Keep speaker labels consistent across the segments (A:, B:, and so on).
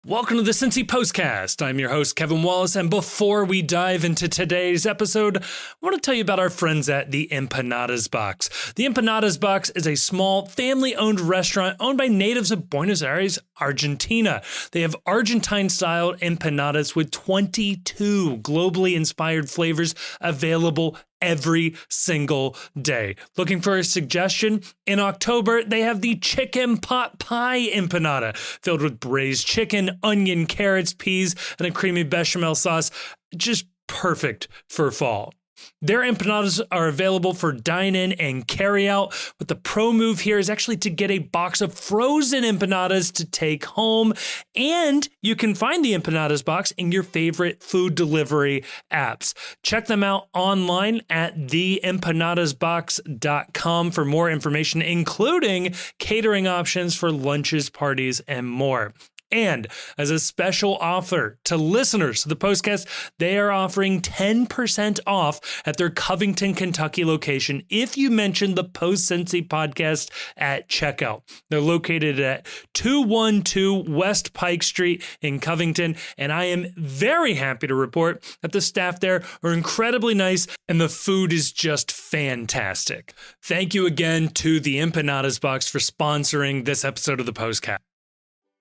A: Welcome to the Cincy Postcast. I'm your host, Kevin Wallace, and before we dive into today's episode, I want to tell you about our friends at the Empanadas Box. The Empanadas Box is a small, family-owned restaurant owned by natives of Buenos Aires, Argentina. They have Argentine-style empanadas with 22 globally inspired flavors available every single day. Looking for a suggestion? In October, they have the chicken pot pie empanada filled with braised chicken, onion, carrots, peas, and a creamy bechamel sauce. Just perfect for fall. Their empanadas are available for dine-in and carry-out, but the pro move here is actually to get a box of frozen empanadas to take home, and you can find the Empanadas Box in your favorite food delivery apps. Check them out online at theempanadasbox.com for more information, including catering options for lunches, parties, and more. And as a special offer to listeners to the podcast, they are offering 10% off at their Covington, Kentucky location if you mention the Post Cincy podcast at checkout. They're located at 212 West Pike Street in Covington, and I am very happy to report that the staff there are incredibly nice and the food is just fantastic. Thank you again to the Empanadas Box for sponsoring this episode of the Postcast.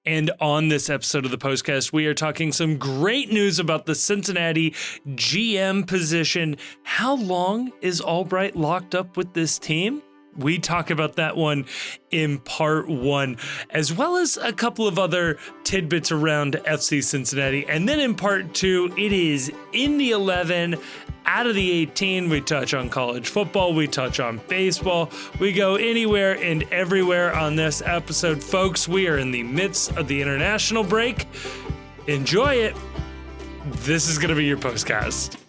A: And on this episode of the Postcast, we are talking some great news about the Cincinnati GM position. How long is Albright locked up with this team? We talk about that one in part one, as well as a couple of other tidbits around FC Cincinnati. And then in part two, it is in the 11, out of the 18. We touch on college football. We touch on baseball. We go anywhere and everywhere on this episode. Folks, we are in the midst of the international break. Enjoy it. This is going to be your Postcast.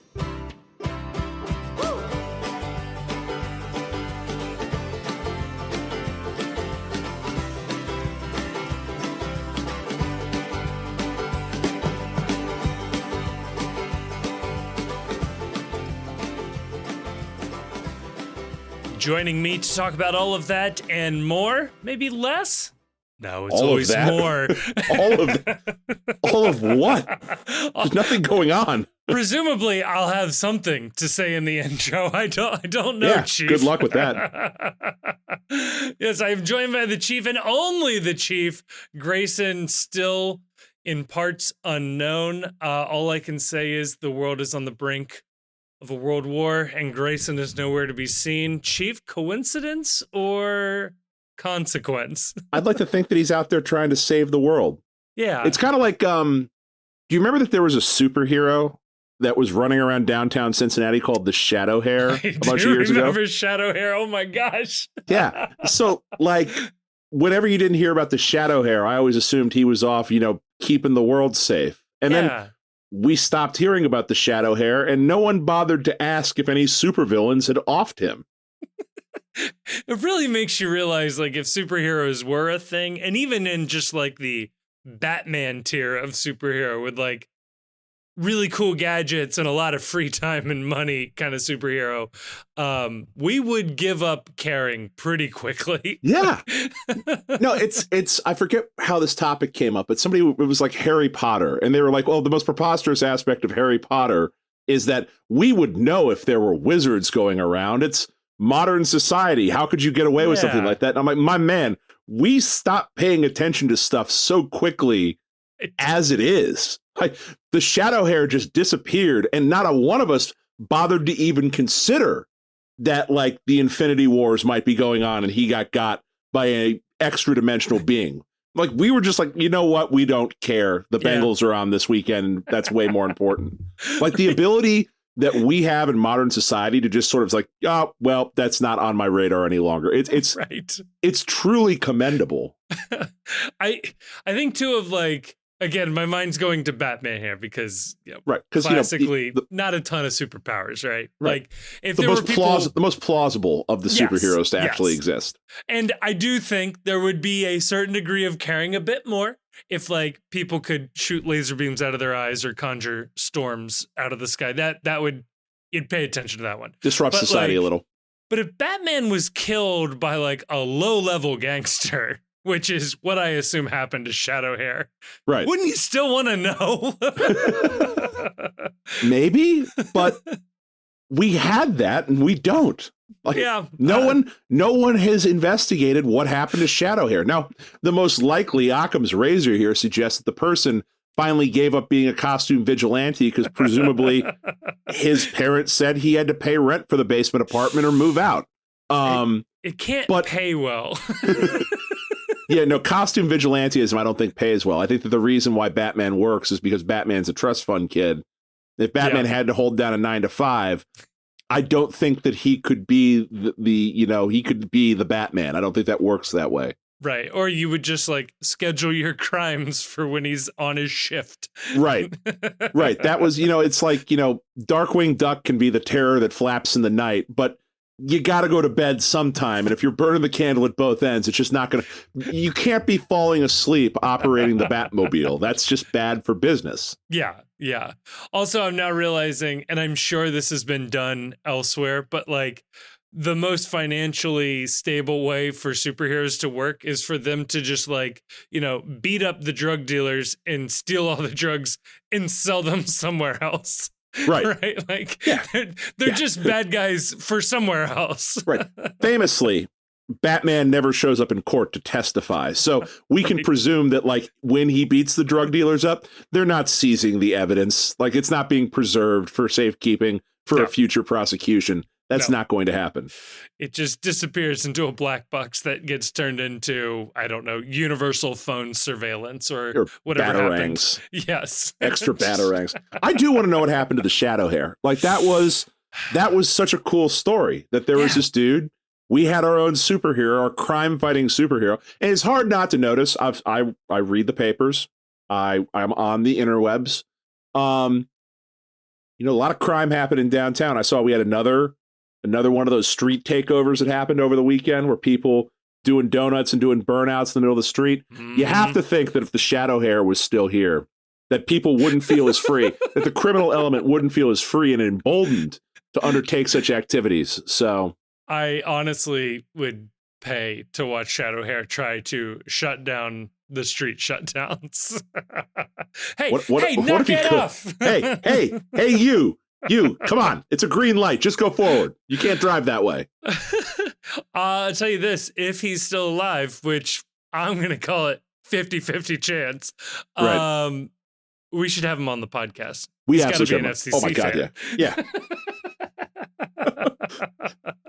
A: Joining me to talk about all of that and more, maybe less? No, it's
B: all
A: always more.
B: all of what? There's nothing going on.
A: Presumably, I'll have something to say in the intro. I don't know,
B: yeah,
A: Chief.
B: Good luck with that.
A: Yes, I am joined by the Chief and only the Chief. Grayson still in parts unknown. All I can say is the world is on the brink of a world war, and Grayson is nowhere to be seen. Chief, coincidence or consequence?
B: I'd like to think that he's out there trying to save the world.
A: Yeah.
B: It's kind of like, do you remember that there was a superhero that was running around downtown Cincinnati called the Shadow Hair a bunch of years ago? I remember
A: Shadow Hair. Oh my gosh.
B: Yeah. So like, whenever you didn't hear about the Shadow Hair, I always assumed he was off, keeping the world safe. And then we stopped hearing about the Shadow Hair, and no one bothered to ask if any supervillains had offed him.
A: It really makes you realize, like, if superheroes were a thing, and even in just, like, the Batman tier of superhero with, like, really cool gadgets and a lot of free time and money kind of superhero, we would give up caring pretty quickly.
B: Yeah. No, it's I forget how this topic came up, but it was like Harry Potter, and they were like, well, the most preposterous aspect of Harry Potter is that we would know if there were wizards going around. It's modern society. How could you get away with something like that? And I'm like, my man, we stopped paying attention to stuff so quickly as it is. Like, the Shadow Hair just disappeared, and not a one of us bothered to even consider that, like, the Infinity Wars might be going on and he got by a extra dimensional being. Like, we were just like, you know what? We don't care. The Bengals are on this weekend. That's way more important. Like, the ability that we have in modern society to just sort of like, oh, well, that's not on my radar any longer. It's
A: right.
B: It's truly commendable.
A: I think too of like, again, my mind's going to Batman here because,
B: right, because
A: classically, not a ton of superpowers, right? Like, if
B: the
A: there were people,
B: the most plausible of the superheroes to actually exist.
A: And I do think there would be a certain degree of caring a bit more if, like, people could shoot laser beams out of their eyes or conjure storms out of the sky. You'd pay attention to that one.
B: Disrupt society a little.
A: But if Batman was killed by, like, a low-level gangster, which is what I assume happened to Shadow Hair.
B: Right.
A: Wouldn't you still want to know?
B: Maybe, but we had that and we don't. Like,
A: yeah.
B: No one has investigated what happened to Shadow Hair. Now, the most likely Occam's razor here suggests that the person finally gave up being a costume vigilante because presumably his parents said he had to pay rent for the basement apartment or move out.
A: It can't pay well.
B: Yeah, no, costume vigilanteism I don't think pays well. I think that the reason why Batman works is because Batman's a trust fund kid. If Batman had to hold down a 9-to-5, I don't think that he could be he could be the Batman. I don't think that works that way.
A: Right. Or you would just like schedule your crimes for when he's on his shift.
B: Right. Right. That was, it's like, Darkwing Duck can be the terror that flaps in the night, but you got to go to bed sometime. And if you're burning the candle at both ends, it's just not going to, you can't be falling asleep operating the Batmobile. That's just bad for business.
A: Yeah. Yeah. Also, I'm now realizing, and I'm sure this has been done elsewhere, but like the most financially stable way for superheroes to work is for them to just like, beat up the drug dealers and steal all the drugs and sell them somewhere else.
B: Right.
A: Right. Like they're just bad guys for somewhere else.
B: Right. Famously, Batman never shows up in court to testify. So we can presume that like when he beats the drug dealers up, they're not seizing the evidence. Like it's not being preserved for safekeeping for a future prosecution. That's not going to happen.
A: It just disappears into a black box that gets turned into, I don't know, universal phone surveillance or whatever happens.
B: Yes. Extra batarangs. I do want to know what happened to the Shadow Hair. Like that was such a cool story that there was this dude. We had our own superhero, our crime-fighting superhero. And it's hard not to notice. I read the papers. I'm on the interwebs. A lot of crime happened in downtown. I saw we had another one of those street takeovers that happened over the weekend where people doing donuts and doing burnouts in the middle of the street. Mm-hmm. You have to think that if the Shadow Hair was still here, that people wouldn't feel as free, that the criminal element wouldn't feel as free and emboldened to undertake such activities. So
A: I honestly would pay to watch Shadow Hair try to shut down the street shutdowns. Knock it off.
B: hey, you, come on. It's a green light. Just go forward. You can't drive that way.
A: I'll tell you this. If he's still alive, which I'm going to call it 50-50 chance,
B: right.
A: We should have him on the podcast.
B: He's
A: got to be an FCC
B: Oh, my God,
A: fan.
B: yeah.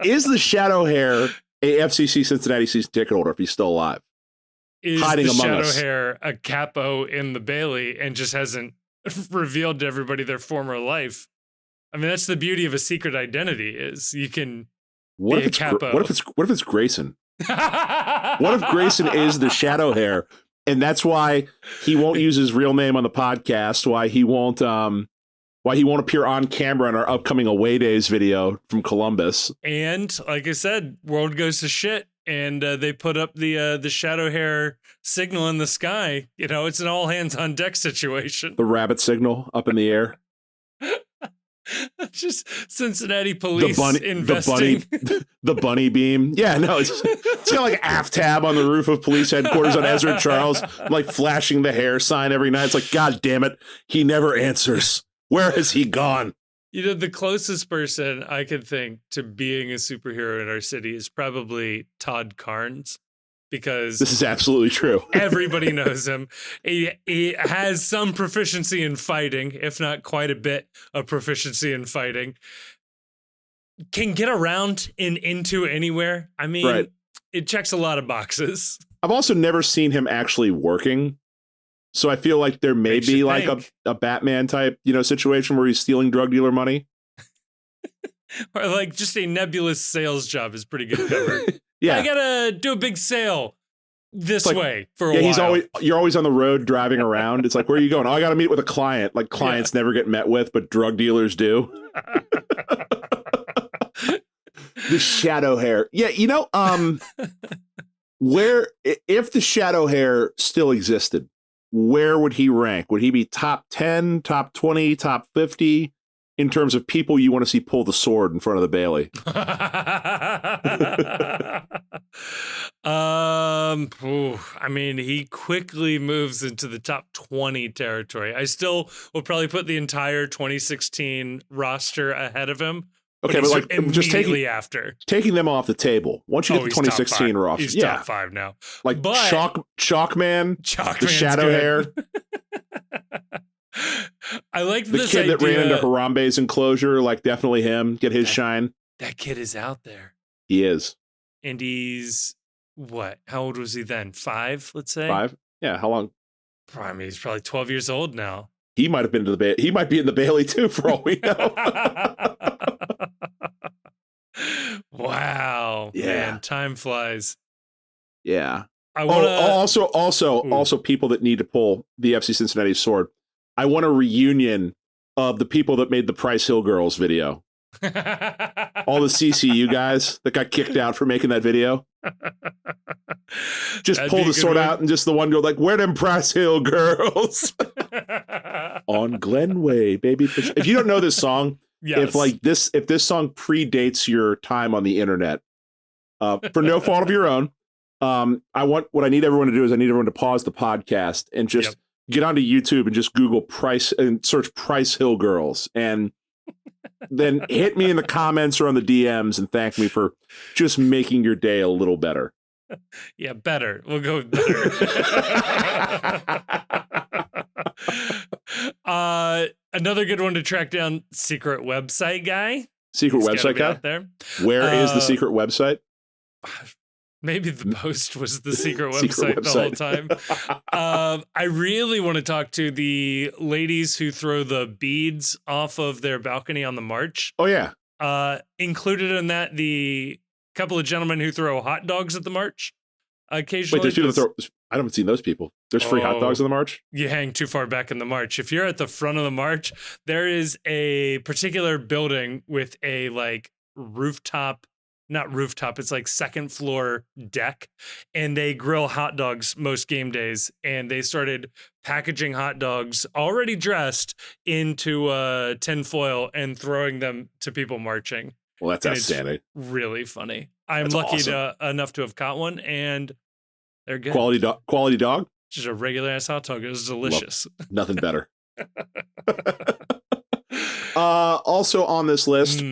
B: Is the Shadow Hair a FCC Cincinnati season ticket holder if he's still alive?
A: Is
B: hiding
A: the
B: among
A: Shadow
B: us?
A: Hair a capo in the Bailey and just hasn't revealed to everybody their former life? I mean, that's the beauty of a secret identity is you can
B: what
A: be
B: if
A: a capo.
B: What if it's Grayson? What if Grayson is the Shadow Hair, and that's why he won't use his real name on the podcast? Why he won't appear on camera in our upcoming Away Days video from Columbus?
A: And like I said, world goes to shit, and they put up the Shadow Hair signal in the sky. It's an all hands on deck situation.
B: The rabbit signal up in the air.
A: Just Cincinnati police
B: investing. The bunny beam. Yeah, no, it's got like an aft tab on the roof of police headquarters on Ezra Charles, like flashing the hair sign every night. It's like, God damn it, he never answers. Where has he gone? The
A: closest person I could think to being a superhero in our city is probably Todd Carnes. Because
B: this is absolutely true.
A: Everybody knows him. He has some proficiency in fighting, if not quite a bit of proficiency in fighting. Can get around into anywhere. I mean, It checks a lot of boxes.
B: I've also never seen him actually working. So I feel like there may be like a Batman type, situation where he's stealing drug dealer money.
A: Or like just a nebulous sales job is pretty good cover.
B: Yeah,
A: I gotta do a big sale this way for a while.
B: You're always on the road driving around. It's like, where are you going? Oh, I got to meet with a client. Like clients never get met with, but drug dealers do. The Shadow Hair. Yeah, where if the Shadow Hair still existed, where would he rank? Would he be top 10, top 20, top 50? In terms of people you want to see pull the sword in front of the Bailey?
A: I mean, he quickly moves into the top 20 territory. I still will probably put the entire 2016 roster ahead of him.
B: Okay, but like
A: immediately after
B: taking them off the table. Once you get the 2016 roster,
A: he's top 5 now.
B: Like Chalkman, the shadow hair.
A: I like
B: the kid that ran into Harambe's enclosure. Like definitely him. Get his shine.
A: That kid is out there.
B: He is,
A: and he's what? How old was he then? 5, let's say.
B: 5. Yeah. How long?
A: I mean, he's probably 12 years old now.
B: He might have been to the he might be in the Bailey too, for all we know.
A: Wow.
B: Yeah.
A: Man, time flies.
B: Yeah. Also people that need to pull the FC Cincinnati sword. I want a reunion of the people that made the Price Hill Girls video. All the CCU guys that got kicked out for making that video. Just pull the sword out and just the one go like, where them Price Hill Girls? On Glenway, baby. If you don't know this song, if this song predates your time on the internet, for no fault of your own, what I need everyone to do is I need everyone to pause the podcast and just get onto YouTube and just Google Price and search Price Hill Girls, and then hit me in the comments or on the DMs and thank me for just making your day a little better.
A: Yeah, better. We'll go with better. Another good one to track down, secret website guy.
B: Secret website guy?
A: Out there.
B: Where is the secret website?
A: Maybe the Post was the secret website the whole time. I really want to talk to the ladies who throw the beads off of their balcony on the march.
B: Oh, yeah.
A: Included in that, the couple of gentlemen who throw hot dogs at the march occasionally.
B: Wait, there's people that throw... I haven't seen those people. There's free hot dogs on the march?
A: You hang too far back in the march. If you're at the front of the march, there is a particular building with a like not rooftop, it's like second floor deck, and they grill hot dogs most game days, and they started packaging hot dogs already dressed into tin foil and throwing them to people marching.
B: Well, that's outstanding.
A: Really funny. I'm lucky enough to have caught one, and they're good.
B: Quality dog?
A: Just a regular ass hot dog. It was delicious.
B: Nothing better. Also on this list,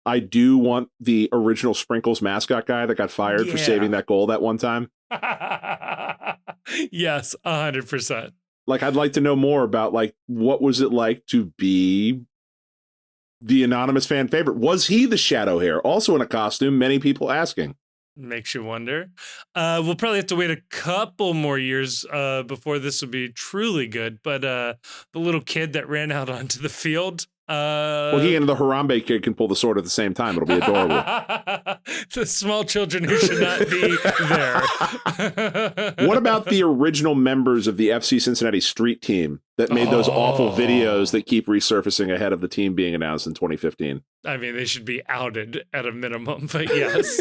B: I do want the original Sprinkles mascot guy that got fired for saving that goal that one time.
A: Yes, 100%.
B: Like, I'd like to know more about, like, what was it like to be the anonymous fan favorite? Was he the shadow hair? Also in a costume, many people asking.
A: Makes you wonder. We'll probably have to wait a couple more years before this will be truly good. But the little kid that ran out onto the field.
B: Well, he and the Harambe kid can pull the sword at the same time. It'll be adorable.
A: The small children who should not be there.
B: What about the original members of the FC Cincinnati street team that made those awful videos that keep resurfacing ahead of the team being announced in 2015?
A: I mean, they should be outed at a minimum, but yes.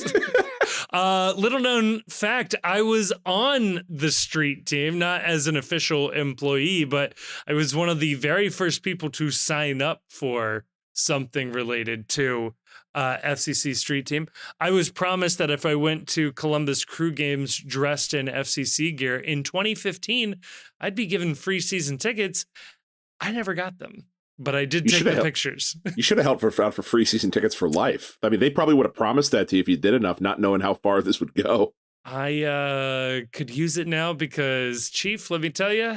A: Little known fact, I was on the street team, not as an official employee, but I was one of the very first people to sign up for something related to FCC street team. I was promised that if I went to Columbus Crew games dressed in FCC gear in 2015, I'd be given free season tickets. I never got them. But I did take the pictures.
B: You should have held out for free season tickets for life. I mean, they probably would have promised that to you if you did enough, not knowing how far this would go.
A: I could use it now because, Chief, let me tell you,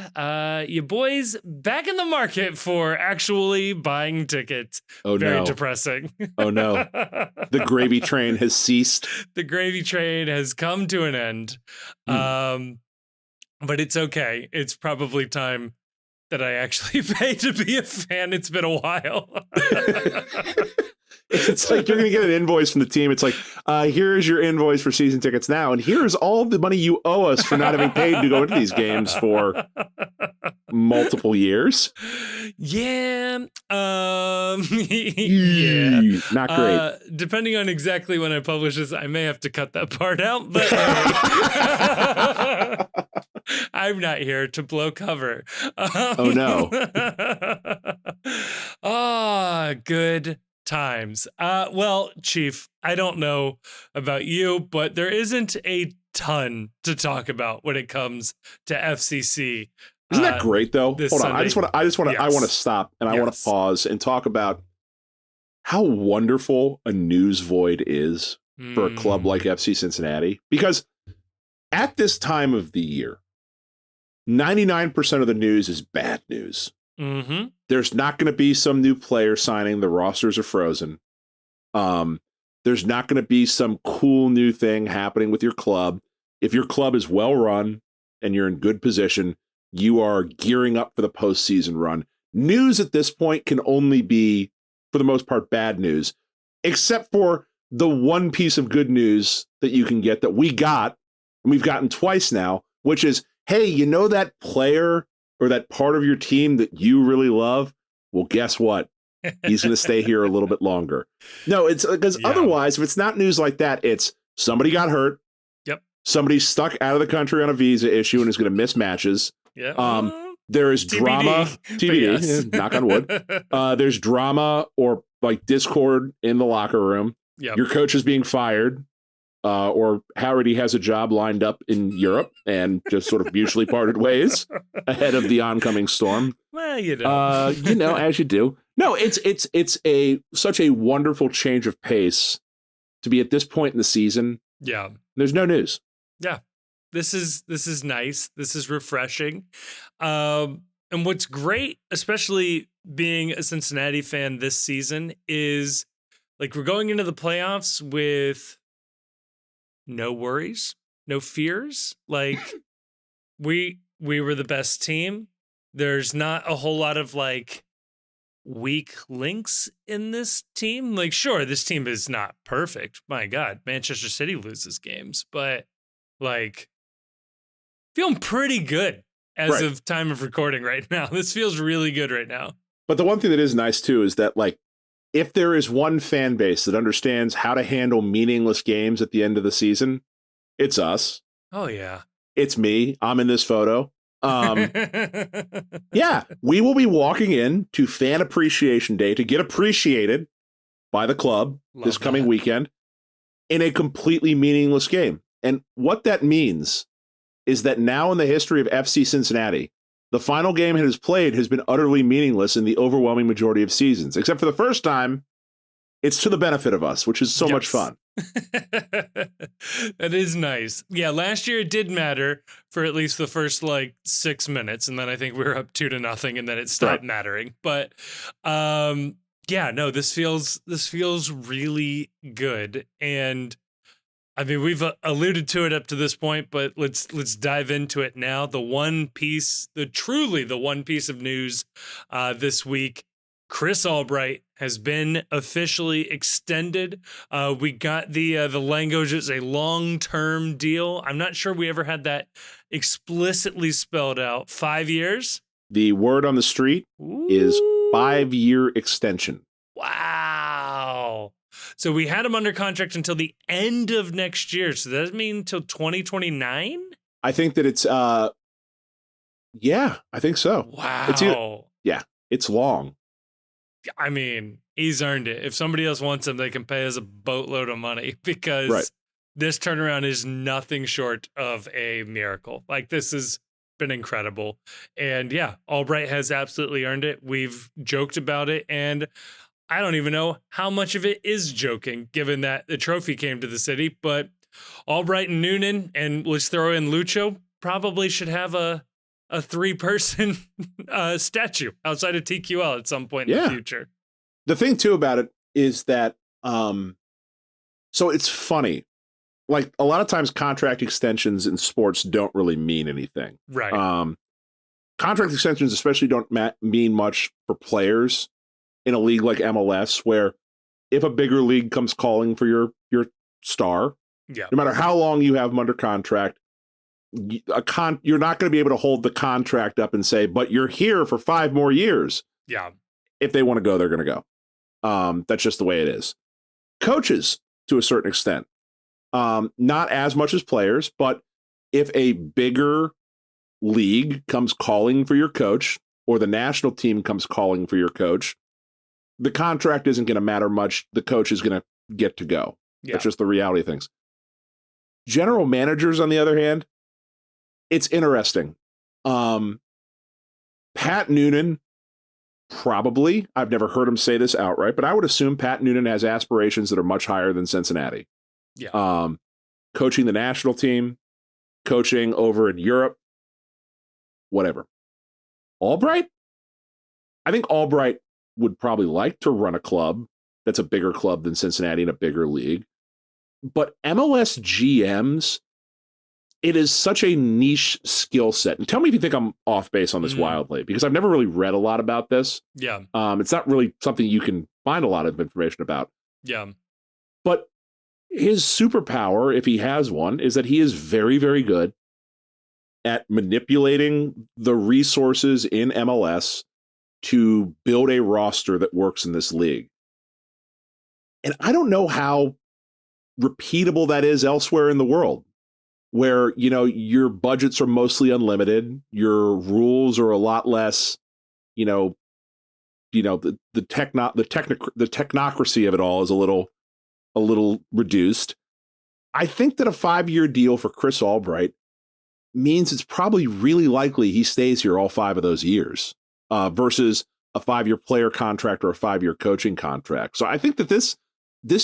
A: you boys back in the market for actually buying tickets.
B: Oh,
A: Very depressing.
B: Oh, no. The gravy train has ceased.
A: The gravy train has come to an end. But it's okay. It's probably time that I actually pay to be a fan. It's been a while.
B: It's like you're going to get an invoice from the team. It's like, here's your invoice for season tickets now, and here's all the money you owe us for not having paid to go into these games for multiple years.
A: Yeah.
B: Yeah. Not great.
A: Depending on exactly when I publish this, I may have to cut that part out, but I'm not here to blow cover.
B: Oh, no.
A: Good times. Well, Chief, I don't know about you, but there isn't a ton to talk about when it comes to FCC.
B: Isn't that great though? Hold on.
A: Sunday.
B: I want to stop and I want to pause and talk about how wonderful a news void is for a club like FC Cincinnati. Because at this time of the year, 99% of the news is bad news.
A: Mm-hmm.
B: There's not going to be some new player signing. The rosters are frozen. There's not going to be some cool new thing happening with your club. If your club is well run and you're in good position, you are gearing up for the postseason run. News at this point can only be, for the most part, bad news, except for the one piece of good news that you can get that we got, and we've gotten twice now, which is, hey, you know that player or that part of your team that you really love? Well, guess what? He's going to stay here a little bit longer. No, it's because otherwise, if it's not news like that, it's somebody got hurt.
A: Yep.
B: Somebody's stuck out of the country on a visa issue and is going to miss matches.
A: Yeah.
B: There is
A: TBD,
B: drama. TBD.
A: yes.
B: Knock on wood. There's drama or like discord in the locker room.
A: Yep.
B: Your coach is being fired. Or Howard has a job lined up in Europe and just sort of mutually parted ways ahead of the oncoming storm.
A: Well, you know,
B: as you do. No, it's such a wonderful change of pace to be at this point in the season.
A: Yeah,
B: there's no news.
A: Yeah, this is nice. This is refreshing. And what's great, especially being a Cincinnati fan this season, is like we're going into the playoffs with no worries, no fears. Like we were the best team. There's not a whole lot of like weak links in this team. Like, sure, this team is not perfect. My God, Manchester City loses games, but like feeling pretty good as of time of recording right now. This feels really good right now.
B: But the one thing that is nice too is that like if there is one fan base that understands how to handle meaningless games at the end of the season, it's us.
A: Oh, yeah.
B: It's me. I'm in this photo. Yeah, we will be walking in to Fan Appreciation Day to get appreciated by the club this coming weekend in a completely meaningless game. And what that means is that now in the history of FC Cincinnati, the final game it has played has been utterly meaningless in the overwhelming majority of seasons. Except for the first time, it's to the benefit of us, which is so much fun.
A: That is nice. Yeah, last year it did matter for at least the first like 6 minutes, and then I think we were up 2-0, and then it stopped mattering. But yeah, no, this feels really good. And I mean, we've alluded to it up to this point, but let's dive into it now. The one piece of news this week, Chris Albright has been officially extended. We got the language as a long-term deal. I'm not sure we ever had that explicitly spelled out. 5 years?
B: The word on the street is 5-year extension.
A: Wow. So we had him under contract until the end of next year. So does that mean until 2029?
B: I think that it's, yeah, I think so.
A: Wow.
B: It's long.
A: I mean, he's earned it. If somebody else wants him, they can pay us a boatload of money because this turnaround is nothing short of a miracle. Like, this has been incredible. And yeah, Albright has absolutely earned it. We've joked about it, and I don't even know how much of it is joking, given that the trophy came to the city. But Albright and Noonan, and let's throw in Lucho, probably should have a 3-person statue outside of TQL at some point in the future.
B: The thing too about it is that, so it's funny. Like a lot of times contract extensions in sports don't really mean anything.
A: Right.
B: Contract extensions especially don't mean much for players in a league like MLS, where if a bigger league comes calling for your star, no matter how long you have them under contract, you're not going to be able to hold the contract up and say, but you're here for 5 more years.
A: Yeah.
B: If they want to go, they're going to go. That's just the way it is. Coaches, to a certain extent, not as much as players, but if a bigger league comes calling for your coach or the national team comes calling for your coach, the contract isn't going to matter much. The coach is going to get to go. That's just the reality of things. General managers, on the other hand, it's interesting. Pat Noonan, probably. I've never heard him say this outright, but I would assume Pat Noonan has aspirations that are much higher than Cincinnati.
A: Yeah.
B: Coaching the national team, coaching over in Europe, whatever. Albright? I think Albright would probably like to run a club that's a bigger club than Cincinnati in a bigger league. But MLS GMs, it is such a niche skill set. And tell me if you think I'm off base on this wildly, because I've never really read a lot about this.
A: Yeah.
B: It's not really something you can find a lot of information about.
A: Yeah.
B: But his superpower, if he has one, is that he is very, very good at manipulating the resources in MLS to build a roster that works in this league. And I don't know how repeatable that is elsewhere in the world, where, you know, your budgets are mostly unlimited, your rules are a lot less, the technocracy of it all is a little reduced. I think that a 5-year deal for Chris Albright means it's probably really likely he stays here all 5 of those years, versus a 5-year player contract or a 5-year coaching contract. So I think that this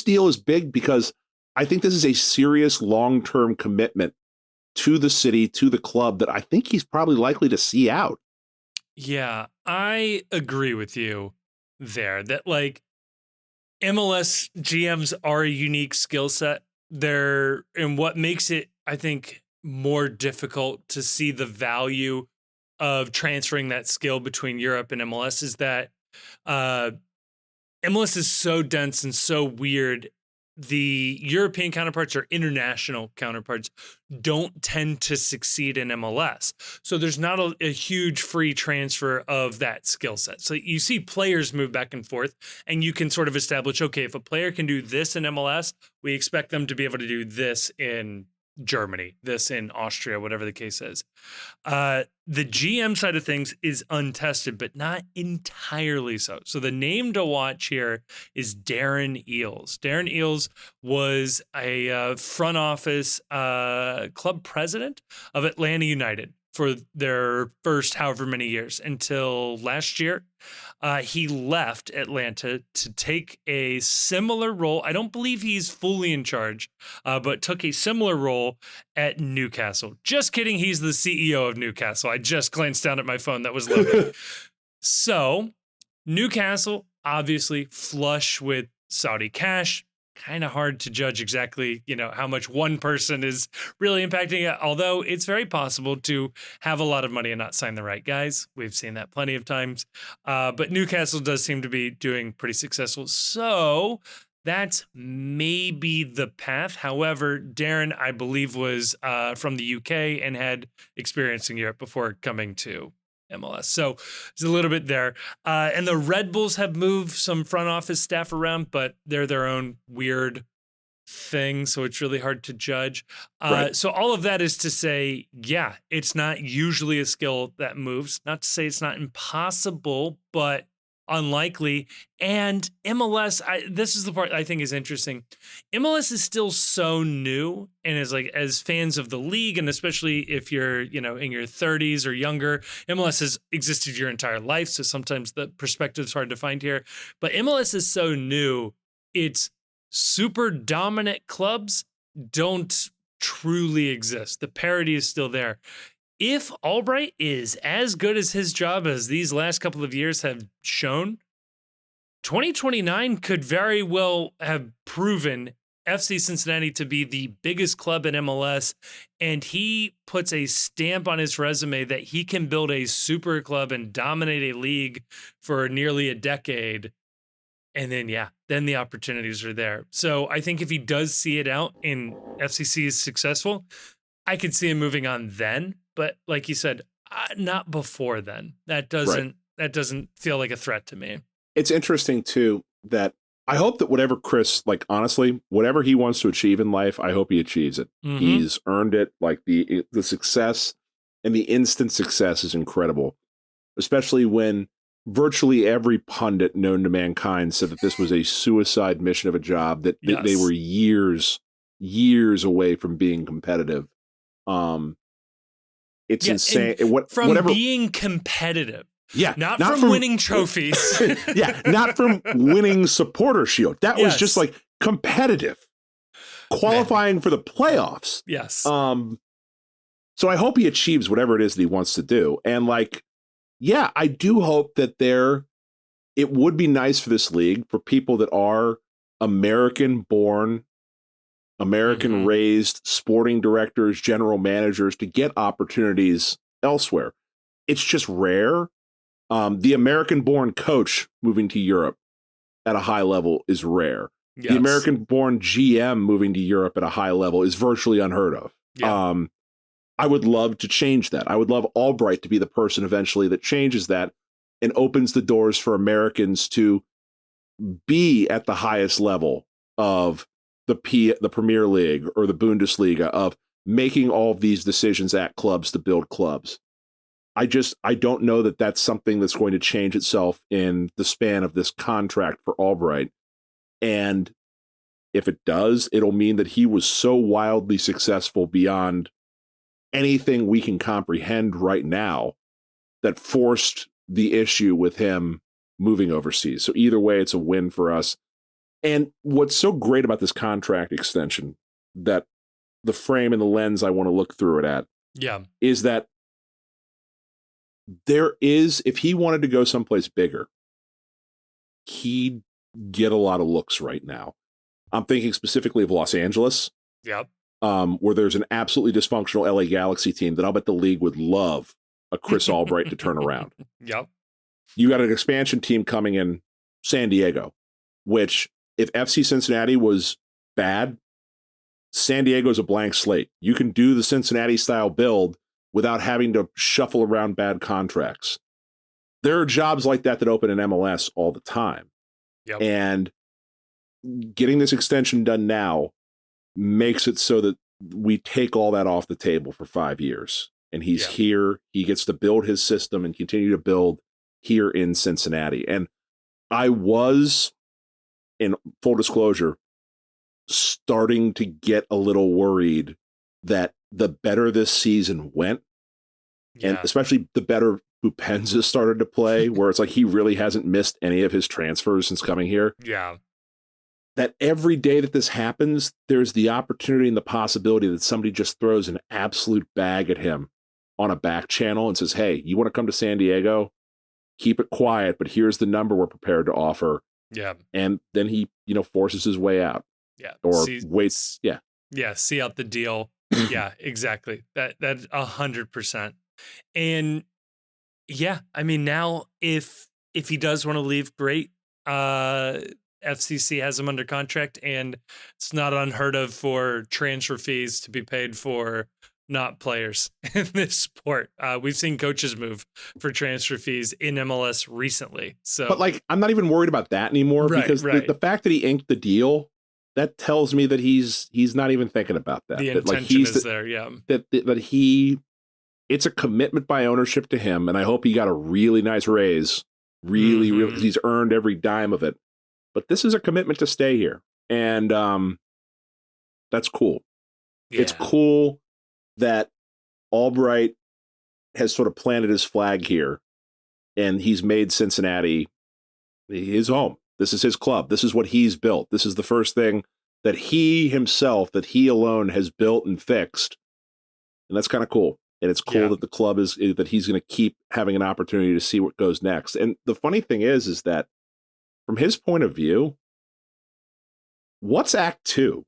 B: deal is big because I think this is a serious long-term commitment to the city, to the club, that I think he's probably likely to see out.
A: Yeah, I agree with you there that, like, MLS GMs are a unique skill set there, and what makes it, I think, more difficult to see the value of transferring that skill between Europe and MLS is that MLS is so dense and so weird. The European counterparts or international counterparts don't tend to succeed in MLS. So there's not a huge free transfer of that skill set. So you see players move back and forth, and you can sort of establish, okay, if a player can do this in MLS, we expect them to be able to do this in Germany, this in Austria, whatever the case is. The GM side of things is untested, but not entirely so. So the name to watch here is Darren Eales. Darren Eales was a front office club president of Atlanta United for their first however many years until last year. He left Atlanta to take a similar role. I don't believe he's fully in charge, but took a similar role at Newcastle. Just kidding. He's the CEO of Newcastle. I just glanced down at my phone that was loaded. So Newcastle, obviously flush with Saudi cash. Kind of hard to judge exactly, how much one person is really impacting it, although it's very possible to have a lot of money and not sign the right guys. We've seen that plenty of times. But Newcastle does seem to be doing pretty successful. So that's maybe the path. However, Darren, I believe, was from the UK and had experience in Europe before coming to MLS. So it's a little bit there. And the Red Bulls have moved some front office staff around, but they're their own weird thing. So it's really hard to judge.
B: Right.
A: So all of that is to say, yeah, it's not usually a skill that moves. Not to say it's not impossible, but unlikely. And MLS, this is the part I think is interesting. MLS is still so new, and is like, as fans of the league, and especially if you're, in your 30s or younger, MLS has existed your entire life. So sometimes the perspective is hard to find here. But MLS is so new, its super dominant clubs don't truly exist. The parity is still there. If Albright is as good as his job as these last couple of years have shown, 2029 could very well have proven FC Cincinnati to be the biggest club in MLS, and he puts a stamp on his resume that he can build a super club and dominate a league for nearly a decade. And then, then the opportunities are there. So I think if he does see it out and FCC is successful, I could see him moving on then. But like you said, not before then. That doesn't feel like a threat to me.
B: It's interesting too that I hope that honestly, whatever he wants to achieve in life, I hope he achieves it. Mm-hmm. He's earned it. Like the success and the instant success is incredible, especially when virtually every pundit known to mankind said that this was a suicide mission of a job, that they were years years away from being competitive. It's insane.
A: Whatever being competitive.
B: Yeah.
A: Not from winning trophies.
B: Yeah. Not from winning supporter shield. That was just like competitive. Qualifying for the playoffs.
A: Yes.
B: So I hope he achieves whatever it is that he wants to do. And like, yeah, I do hope that it would be nice for this league for people that are American-born, American-raised sporting directors, general managers to get opportunities elsewhere. It's just rare. The American-born coach moving to Europe at a high level is rare. Yes. The American-born GM moving to Europe at a high level is virtually unheard of. Yeah. I would love to change that. I would love Albright to be the person eventually that changes that and opens the doors for Americans to be at the highest level of the Premier League or the Bundesliga, of making all of these decisions at clubs to build clubs. I don't know that that's something that's going to change itself in the span of this contract for Albright. And if it does, it'll mean that he was so wildly successful beyond anything we can comprehend right now that forced the issue with him moving overseas. So either way, it's a win for us. And what's so great about this contract extension, that the frame and the lens I want to look through it at, is that if he wanted to go someplace bigger, he'd get a lot of looks right now. I'm thinking specifically of Los Angeles.
A: Yep.
B: Where there's an absolutely dysfunctional LA Galaxy team that I'll bet the league would love a Chris Albright to turn around.
A: Yep.
B: You got an expansion team coming in San Diego, which if FC Cincinnati was bad, San Diego's a blank slate. You can do the Cincinnati style build without having to shuffle around bad contracts. There are jobs like that open in MLS all the time.
A: Yep.
B: And getting this extension done now makes it so that we take all that off the table for 5 years. And he's here. He gets to build his system and continue to build here in Cincinnati. And I was, in full disclosure, starting to get a little worried that the better this season went, and especially the better Bupenza started to play, where it's like he really hasn't missed any of his transfers since coming here.
A: Yeah.
B: That every day that this happens, there's the opportunity and the possibility that somebody just throws an absolute bag at him on a back channel and says, hey, you want to come to San Diego? Keep it quiet, but here's the number we're prepared to offer.
A: Yeah.
B: And then he, forces his way out.
A: Yeah.
B: Or waits. Yeah.
A: Yeah. See out the deal. Yeah, exactly. That 100%. And yeah, I mean, now if he does want to leave, great. FCC has him under contract, and it's not unheard of for transfer fees to be paid for not players in this sport. We've seen coaches move for transfer fees in MLS recently. So,
B: but I'm not even worried about that anymore, because the fact that he inked the deal, that tells me that he's not even thinking about that.
A: The intention is there, yeah.
B: That it's a commitment by ownership to him, and I hope he got a really nice raise. Really, because he's earned every dime of it. But this is a commitment to stay here, and that's cool. Yeah. It's cool that Albright has sort of planted his flag here, and he's made Cincinnati his home. This is his club. This is what he's built. This is the first thing that he alone has built and fixed, and that's kind of cool. And it's cool that the club that he's going to keep having an opportunity to see what goes next. And the funny thing is that from his point of view, what's Act 2?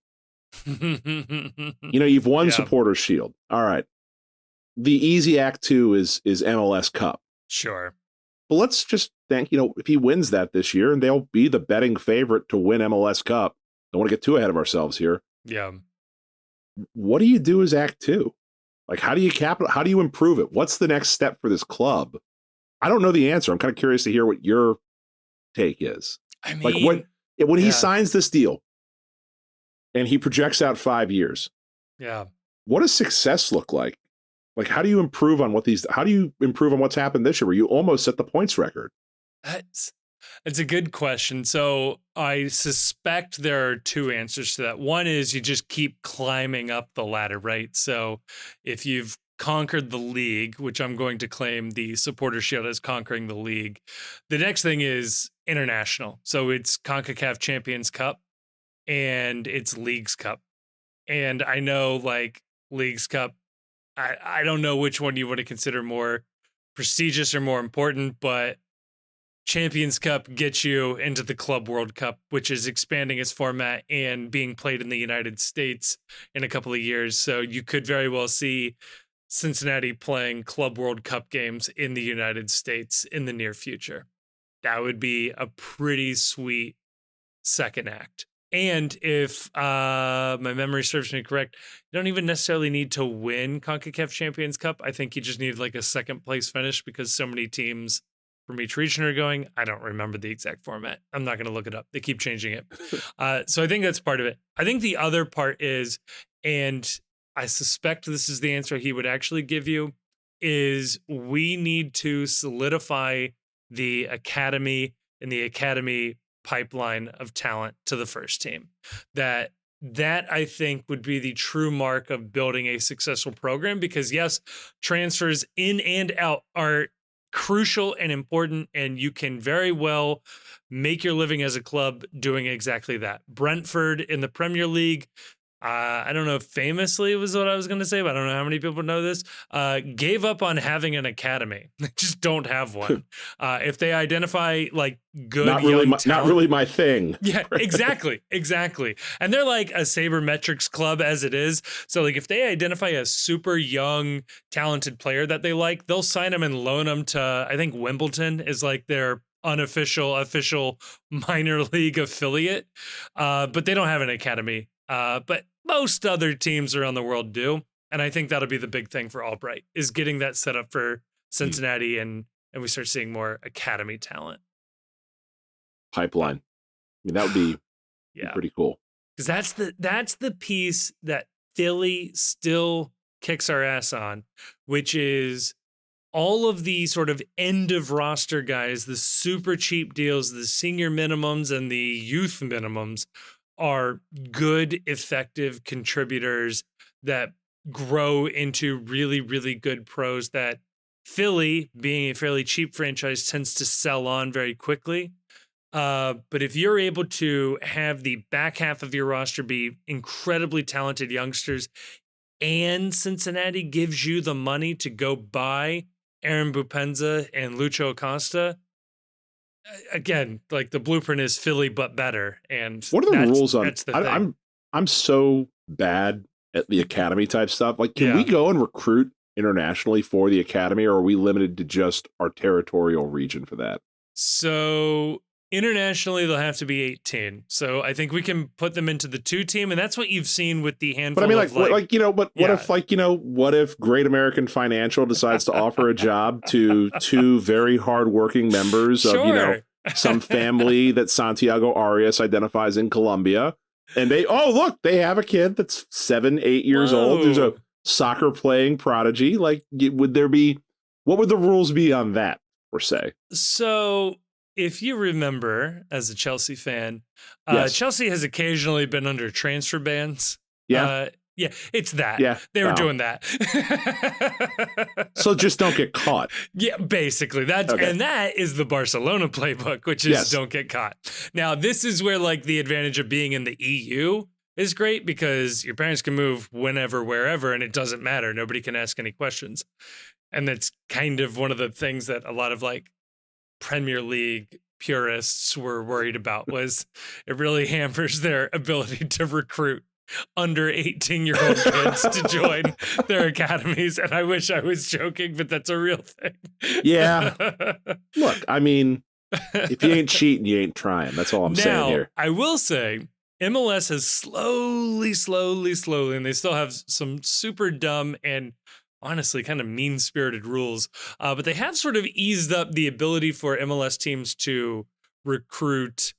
B: You've won Supporters Shield. All right. The easy Act 2 is MLS Cup.
A: Sure.
B: But let's just think, if he wins that this year, and they'll be the betting favorite to win MLS Cup. Don't want to get too ahead of ourselves here.
A: Yeah.
B: What do you do as Act 2? How do you improve it? What's the next step for this club? I don't know the answer. I'm kind of curious to hear what your take is.
A: I mean,
B: when he signs this deal and he projects out 5 years, what does success look like? How do you improve on what's happened this year, where you almost set the points record?
A: It's a good question. So I suspect there are two answers to that. One is you just keep climbing up the ladder, right? So if you've conquered the league, which I'm going to claim the Supporter Shield as conquering the league, the next thing is international. So it's CONCACAF Champions Cup and it's Leagues Cup. And I know like Leagues Cup, I don't know which one you want to consider more prestigious or more important, but Champions Cup gets you into the Club World Cup, which is expanding its format and being played in the United States in a couple of years. So you could very well see Cincinnati playing Club World Cup games in the United States in the near future. That would be a pretty sweet second act. And if my memory serves me correct, you don't even necessarily need to win CONCACAF Champions Cup. I think you just need like a second place finish because so many teams from each region are going. I don't remember the exact format. I'm not going to look it up. They keep changing it. So I think that's part of it. I think the other part is, and I suspect this is the answer he would actually give you, is we need to solidify the academy and the academy pipeline of talent to the first team. That I think would be the true mark of building a successful program, because yes, transfers in and out are crucial and important, and you can very well make your living as a club doing exactly that. Brentford in the Premier League, I don't know if famously was what I was going to say, but I don't know how many people know this, gave up on having an academy. They just don't have one. If they identify like good
B: not really
A: young talent,
B: not really my thing.
A: Yeah, exactly. And they're like a sabermetrics club as it is. So like if they identify a super young, talented player that they like, they'll sign them and loan them to, I think Wimbledon is like their official minor league affiliate. But they don't have an academy. But most other teams around the world do. And I think that'll be the big thing for Albright, is getting that set up for Cincinnati and we start seeing more academy talent.
B: Pipeline. I mean, that would be pretty cool.
A: Because that's the piece that Philly still kicks our ass on, which is all of the sort of end of roster guys, the super cheap deals, the senior minimums and the youth minimums are good, effective contributors that grow into really, really good pros that Philly, being a fairly cheap franchise, tends to sell on very quickly. But if you're able to have the back half of your roster be incredibly talented youngsters, and Cincinnati gives you the money to go buy Aaron Bupenza and Lucho Acosta, again, like the blueprint is Philly but better. And
B: what are the rules on? I'm so bad at the academy type stuff. Like, can we go and recruit internationally for the academy, or are we limited to just our territorial region for that?
A: So internationally, they'll have to be 18. So I think we can put them into the 2 team, and that's what you've seen with the handful.
B: But I mean, what if Great American Financial decides to offer a job to 2 very hardworking members of some family that Santiago Arias identifies in Colombia, and they have a kid that's 7-8 years old, who's a soccer playing prodigy. Like, what would the rules be on that, per se?
A: So if you remember, as a Chelsea fan, Chelsea has occasionally been under transfer bans. It's that. Yeah, they were doing that.
B: So just don't get caught.
A: Yeah, basically. And that is the Barcelona playbook, which is don't get caught. Now, this is where like the advantage of being in the EU is great, because your parents can move whenever, wherever, and it doesn't matter. Nobody can ask any questions. And that's kind of one of the things that a lot of like Premier League purists were worried about, was it really hampers their ability to recruit under 18-year-old kids to join their academies. And I wish I was joking, but that's a real thing.
B: Yeah. Look, I mean, if you ain't cheating, you ain't trying. That's all I'm saying here.
A: I will say MLS has slowly, and they still have some super dumb and honestly kind of mean-spirited rules, but they have sort of eased up the ability for MLS teams to recruit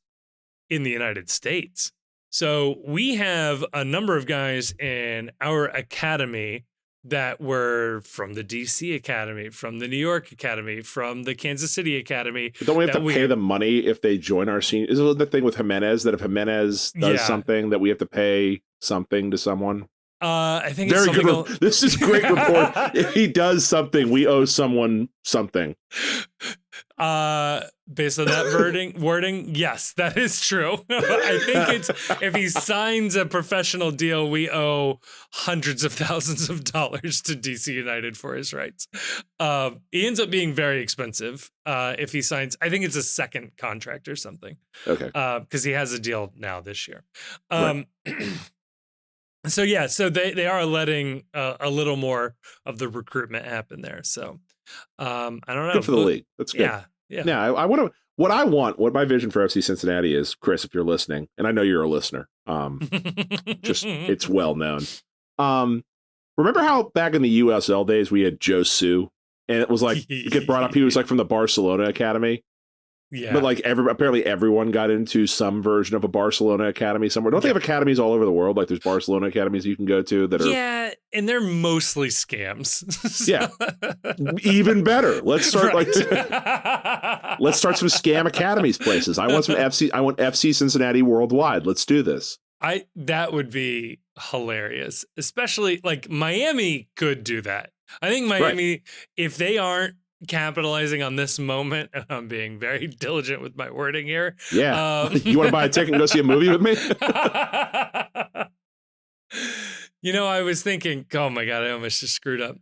A: in the United States. So we have a number of guys in our academy that were from the DC Academy, from the New York Academy, from the Kansas City Academy.
B: But don't we have to pay them money if they join our senior? Is it the thing with Jimenez that if Jimenez does something that we have to pay something to someone?
A: I think
B: very
A: it's
B: good. This is great report. If he does something, we owe someone something.
A: Based on that wording, yes, that is true. I think it's if he signs a professional deal, we owe hundreds of thousands of dollars to DC United for his rights. He ends up being very expensive if he signs. I think it's a second contract or something.
B: Okay,
A: because he has a deal now this year.
B: Right.
A: So they are letting a little more of the recruitment happen there. So I don't know.
B: Good for the league. That's good.
A: Yeah.
B: Now I want to. What my vision for FC Cincinnati is, Chris, if you're listening, and I know you're a listener. Just it's well known. Remember how back in the USL days we had Joe Sue, and it was like you get brought up. He was like from the Barcelona Academy.
A: Yeah.
B: But like apparently everyone got into some version of a Barcelona academy somewhere. Don't they have academies all over the world? Like there's Barcelona academies you can go to that are.
A: Yeah, and they're mostly scams.
B: Yeah. Even better. Let's start let's start some scam academies places. I want FC Cincinnati worldwide. Let's do this.
A: That would be hilarious. Especially like Miami could do that. I think Miami, if they aren't capitalizing on this moment, and I'm being very diligent with my wording here.
B: Yeah. You want to buy a ticket and go see a movie with me?
A: I was thinking, oh my God, I almost just screwed up.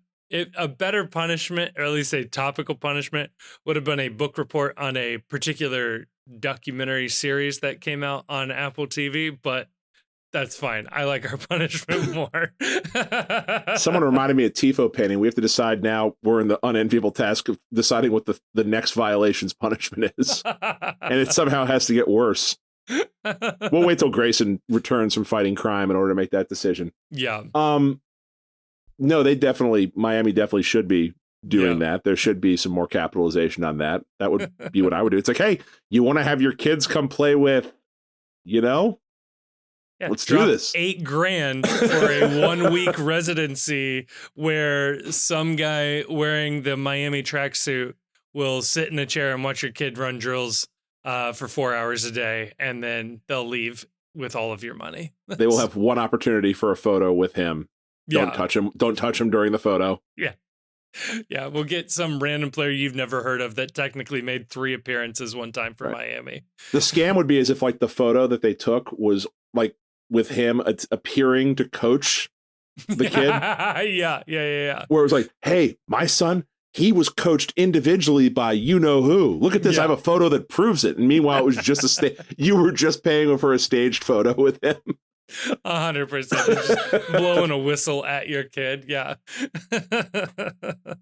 A: A better punishment, or at least a topical punishment, would have been a book report on a particular documentary series that came out on Apple TV, but that's fine. I like our punishment more.
B: Someone reminded me of Tifo painting. We have to decide now. We're in the unenviable task of deciding what the next violation's punishment is. And it somehow has to get worse. We'll wait till Grayson returns from fighting crime in order to make that decision.
A: Yeah.
B: No, Miami definitely should be doing that. There should be some more capitalization on that. That would be what I would do. It's like, hey, you want to have your kids come play with,
A: Yeah,
B: let's do this.
A: $8,000 for a 1-week residency where some guy wearing the Miami tracksuit will sit in a chair and watch your kid run drills for 4 hours a day, and then they'll leave with all of your money.
B: They will have one opportunity for a photo with him. Don't touch him. Don't touch him during the photo.
A: Yeah. Yeah, we'll get some random player you've never heard of that technically made 3 appearances one time for Miami. The
B: scam would be as if like the photo that they took was like with him appearing to coach the kid.
A: Yeah.
B: Where it was like, hey, my son, he was coached individually by you-know-who. Look at this. I have a photo that proves it. And meanwhile, it was just you were just paying for a staged photo with him.
A: 100%. Just blowing a whistle at your kid. Yeah.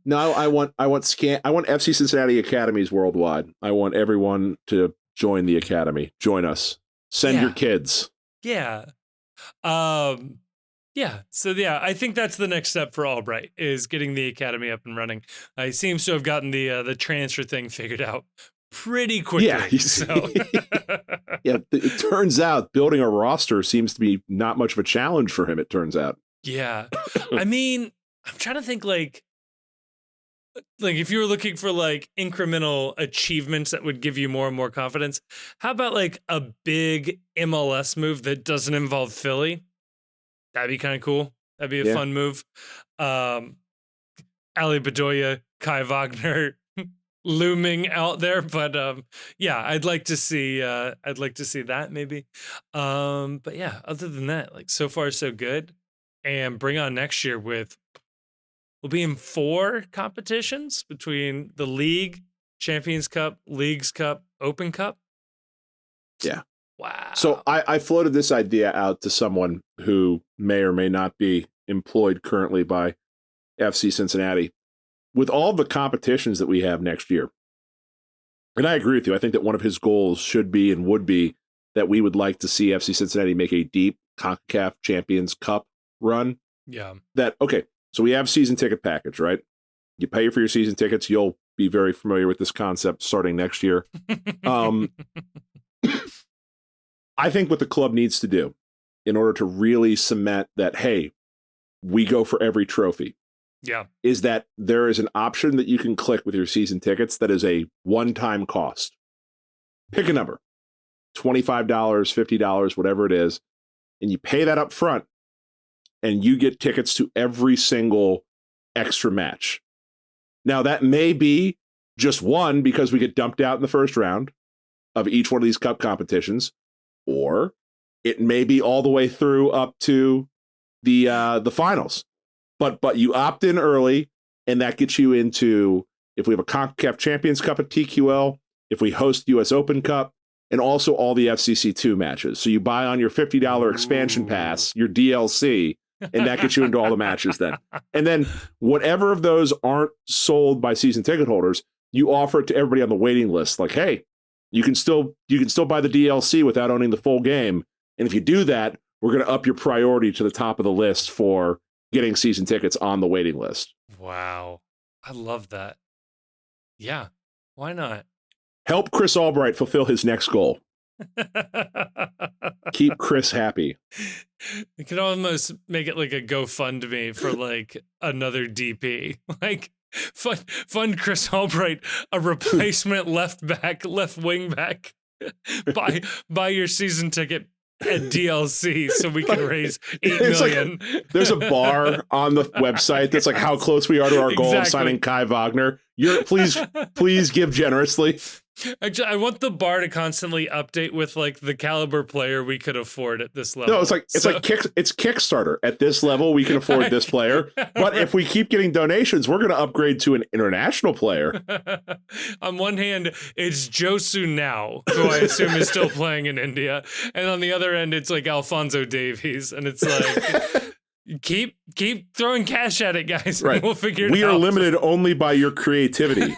B: No, I want FC Cincinnati academies worldwide. I want everyone to join the academy. Join us. Send your kids.
A: Yeah. So I think that's the next step for Albright, is getting the academy up and running. He seems to have gotten the transfer thing figured out pretty quickly.
B: Yeah. It turns out building a roster seems to be not much of a challenge for him, it turns out.
A: Yeah. I mean, I'm trying to think like if you were looking for like incremental achievements that would give you more and more confidence, how about like a big MLS move that doesn't involve Philly? That'd be kind of cool. That'd be a fun move. Ali Bedoya, Kai Wagner looming out there, but I'd like to see that maybe. But yeah, other than that, like so far so good. And bring on next year we'll be in 4 competitions between the league, Champions Cup, Leagues Cup, Open Cup.
B: Yeah.
A: Wow.
B: So I floated this idea out to someone who may or may not be employed currently by FC Cincinnati. With all the competitions that we have next year, and I agree with you, I think that one of his goals should be and would be that we would like to see FC Cincinnati make a deep CONCACAF Champions Cup run.
A: Yeah.
B: So we have season ticket package, right? You pay for your season tickets. You'll be very familiar with this concept starting next year. I think what the club needs to do in order to really cement that, hey, we go for every trophy,
A: Yeah.
B: is that there is an option that you can click with your season tickets that is a one-time cost. Pick a number, $25, $50, whatever it is, and you pay that up front, and you get tickets to every single extra match. Now, that may be just one because we get dumped out in the first round of each one of these cup competitions, or it may be all the way through up to the finals. But you opt in early, and that gets you into, if we have a CONCACAF Champions Cup at TQL, if we host US Open Cup, and also all the FCC2 matches. So you buy on your $50 expansion pass, your DLC, and that gets you into all the matches then. And then whatever of those aren't sold by season ticket holders, you offer it to everybody on the waiting list. Like, hey, you can still buy the DLC without owning the full game. And if you do that, we're going to up your priority to the top of the list for getting season tickets on the waiting list.
A: Wow. I love that. Yeah. Why not?
B: Help Chris Albright fulfill his next goal. Keep Chris happy.
A: You could almost make it like a GoFundMe for like another DP. Like fund Chris Albright a replacement left wing back. buy your season ticket at DLC so we can raise $8 million.
B: Like, there's a bar on the website that's like how close we are to our goal of signing Kai Wagner. Please give generously.
A: Actually, I want the bar to constantly update with like the caliber player we could afford at this level.
B: No, it's Kickstarter. At this level, we can afford this player. But if we keep getting donations, we're going to upgrade to an international player.
A: On one hand, it's Josu Now, who I assume is still playing in India, and on the other end, it's like Alphonso Davies, and it's like. Keep throwing cash at it, guys.
B: Right.
A: And we'll figure it out.
B: We are limited only by your creativity.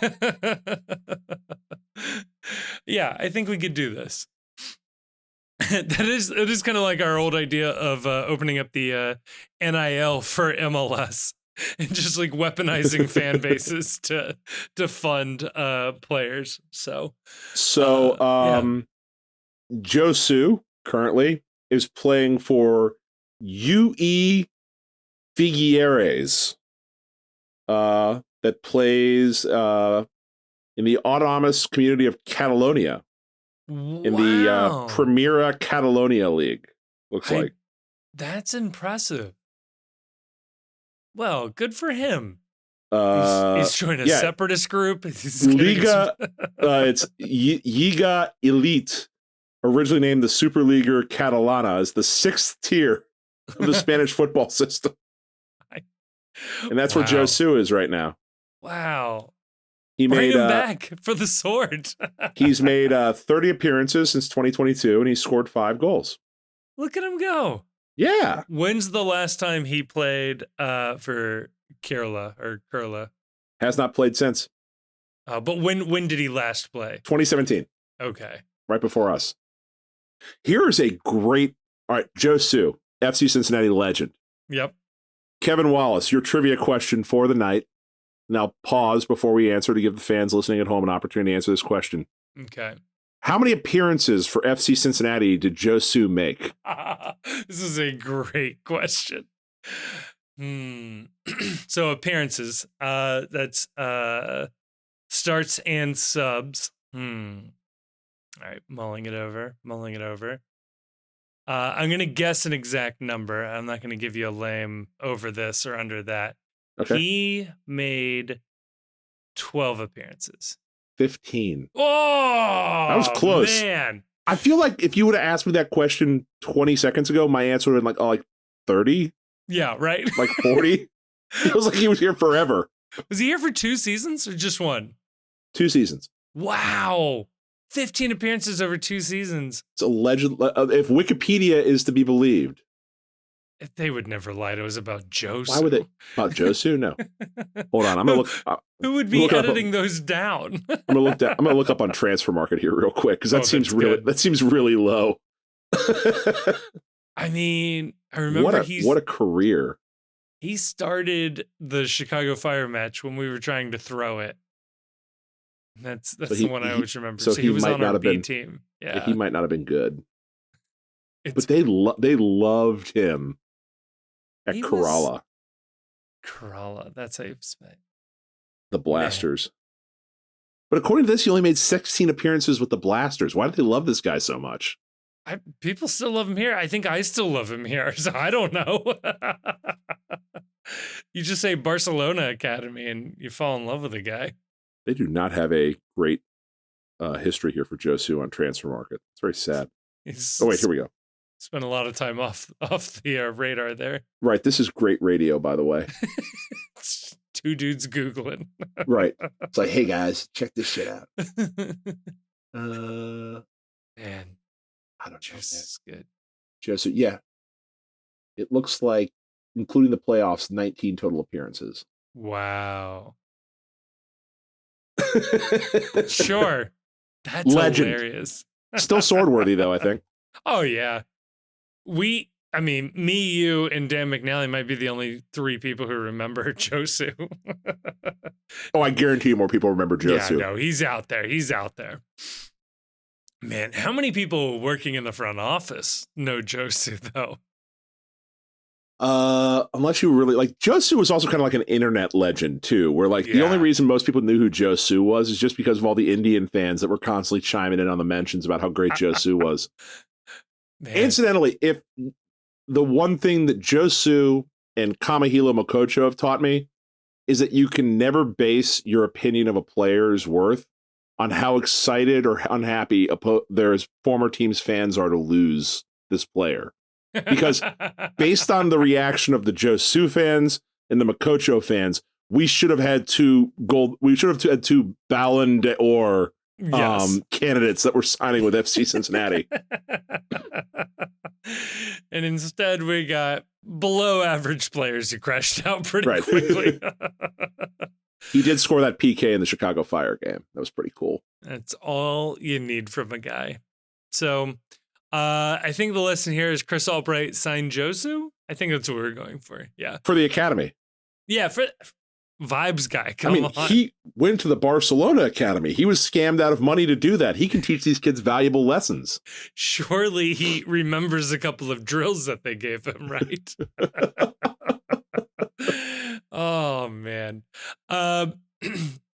A: Yeah, I think we could do this. It is kind of like our old idea of opening up the NIL for MLS and just like weaponizing fan bases to fund players. So
B: Josu currently is playing for UE Figueres, that plays in the autonomous community of Catalonia in the Primera Catalonia League. Looks like
A: that's impressive. Well, good for him. He's joined a separatist group.
B: Liga, it's Liga Elite, originally named the Superliga Catalana, is the 6th tier of the Spanish football system. And that's where Josu is right now.
A: Wow.
B: Bring
A: him back for the sword.
B: He's made 30 appearances since 2022, and he's scored 5 goals.
A: Look at him go.
B: Yeah.
A: When's the last time he played for Kerala?
B: Has not played since.
A: But when did he last play?
B: 2017.
A: Okay.
B: Right before us. Here is a great... All right, Josu, FC Cincinnati legend.
A: Yep.
B: Kevin Wallace, your trivia question for the night. Now pause before we answer to give the fans listening at home an opportunity to answer this question.
A: Okay.
B: How many appearances for FC Cincinnati did Josu make?
A: This is a great question. So appearances, that's starts and subs. All right, mulling it over. I'm going to guess an exact number. I'm not going to give you a lame over this or under that. Okay. He made 12 appearances.
B: 15.
A: Oh,
B: that was close.
A: Man.
B: I feel like if you would have asked me that question 20 seconds ago, my answer would have been like 30.
A: Yeah, right.
B: Like 40. Feels like he was here forever.
A: Was he here for 2 seasons or just 1?
B: 2 seasons.
A: Wow. 15 appearances over 2 seasons.
B: It's a legend. If Wikipedia is to be believed.
A: They would never lie to us about Josu.
B: Why would they? About Josu? No. Hold on. I'm going to look.
A: Who would be editing those down?
B: I'm going to look up on Transfer Market here real quick because that seems really low.
A: I mean, I remember
B: what a career.
A: He started the Chicago Fire match when we were trying to throw it. That's the one I always remember. So he was on our B team. Yeah,
B: he might not have been good, but they loved him at Kerala.
A: Kerala. That's how you spell it.
B: The Blasters. Man. But according to this, he only made 16 appearances with the Blasters. Why do they love this guy so much?
A: People still love him here. I think I still love him here, so I don't know. You just say Barcelona Academy and you fall in love with the guy.
B: They do not have a great history here for Josu on Transfer Market. It's very sad. Oh, wait, here we go.
A: Spent a lot of time off the radar there.
B: Right. This is great radio, by the way.
A: Two dudes Googling.
B: Right. It's like, hey, guys, check this shit out.
A: Man.
B: I don't know.
A: This is good.
B: Josu, yeah. It looks like, including the playoffs, 19 total appearances.
A: Wow. Sure. That's
B: legend.
A: Hilarious.
B: Still sword-worthy, though, I think.
A: Oh, yeah. Me, you, and Dan McNally might be the only three people who remember Josu.
B: Oh, I guarantee you more people remember Josu.
A: Yeah, no, he's out there. He's out there. Man, how many people working in the front office know Josu, though?
B: Unless you really like, Josu was also kind of like an internet legend too, where like the only reason most people knew who Josu was is just because of all the Indian fans that were constantly chiming in on the mentions about how great Josu was. Man. Incidentally, if the one thing that Josu and Kamahila Mokocho have taught me is that you can never base your opinion of a player's worth on how excited or unhappy their former team's fans are to lose this player. Because based on the reaction of the Josu fans and the Mokocho fans, we should have had two Ballon d'Or candidates that were signing with FC Cincinnati.
A: And instead we got below average players who crashed out pretty quickly.
B: He did score that PK in the Chicago Fire game. That was pretty cool.
A: That's all you need from a guy. So I think the lesson here is Chris Albright signed Josu. I think that's what we're going for. Yeah.
B: For the academy.
A: Yeah. For vibes guy. Come on.
B: He went to the Barcelona Academy. He was scammed out of money to do that. He can teach these kids valuable lessons. Surely
A: he remembers a couple of drills that they gave him, right? Oh, man.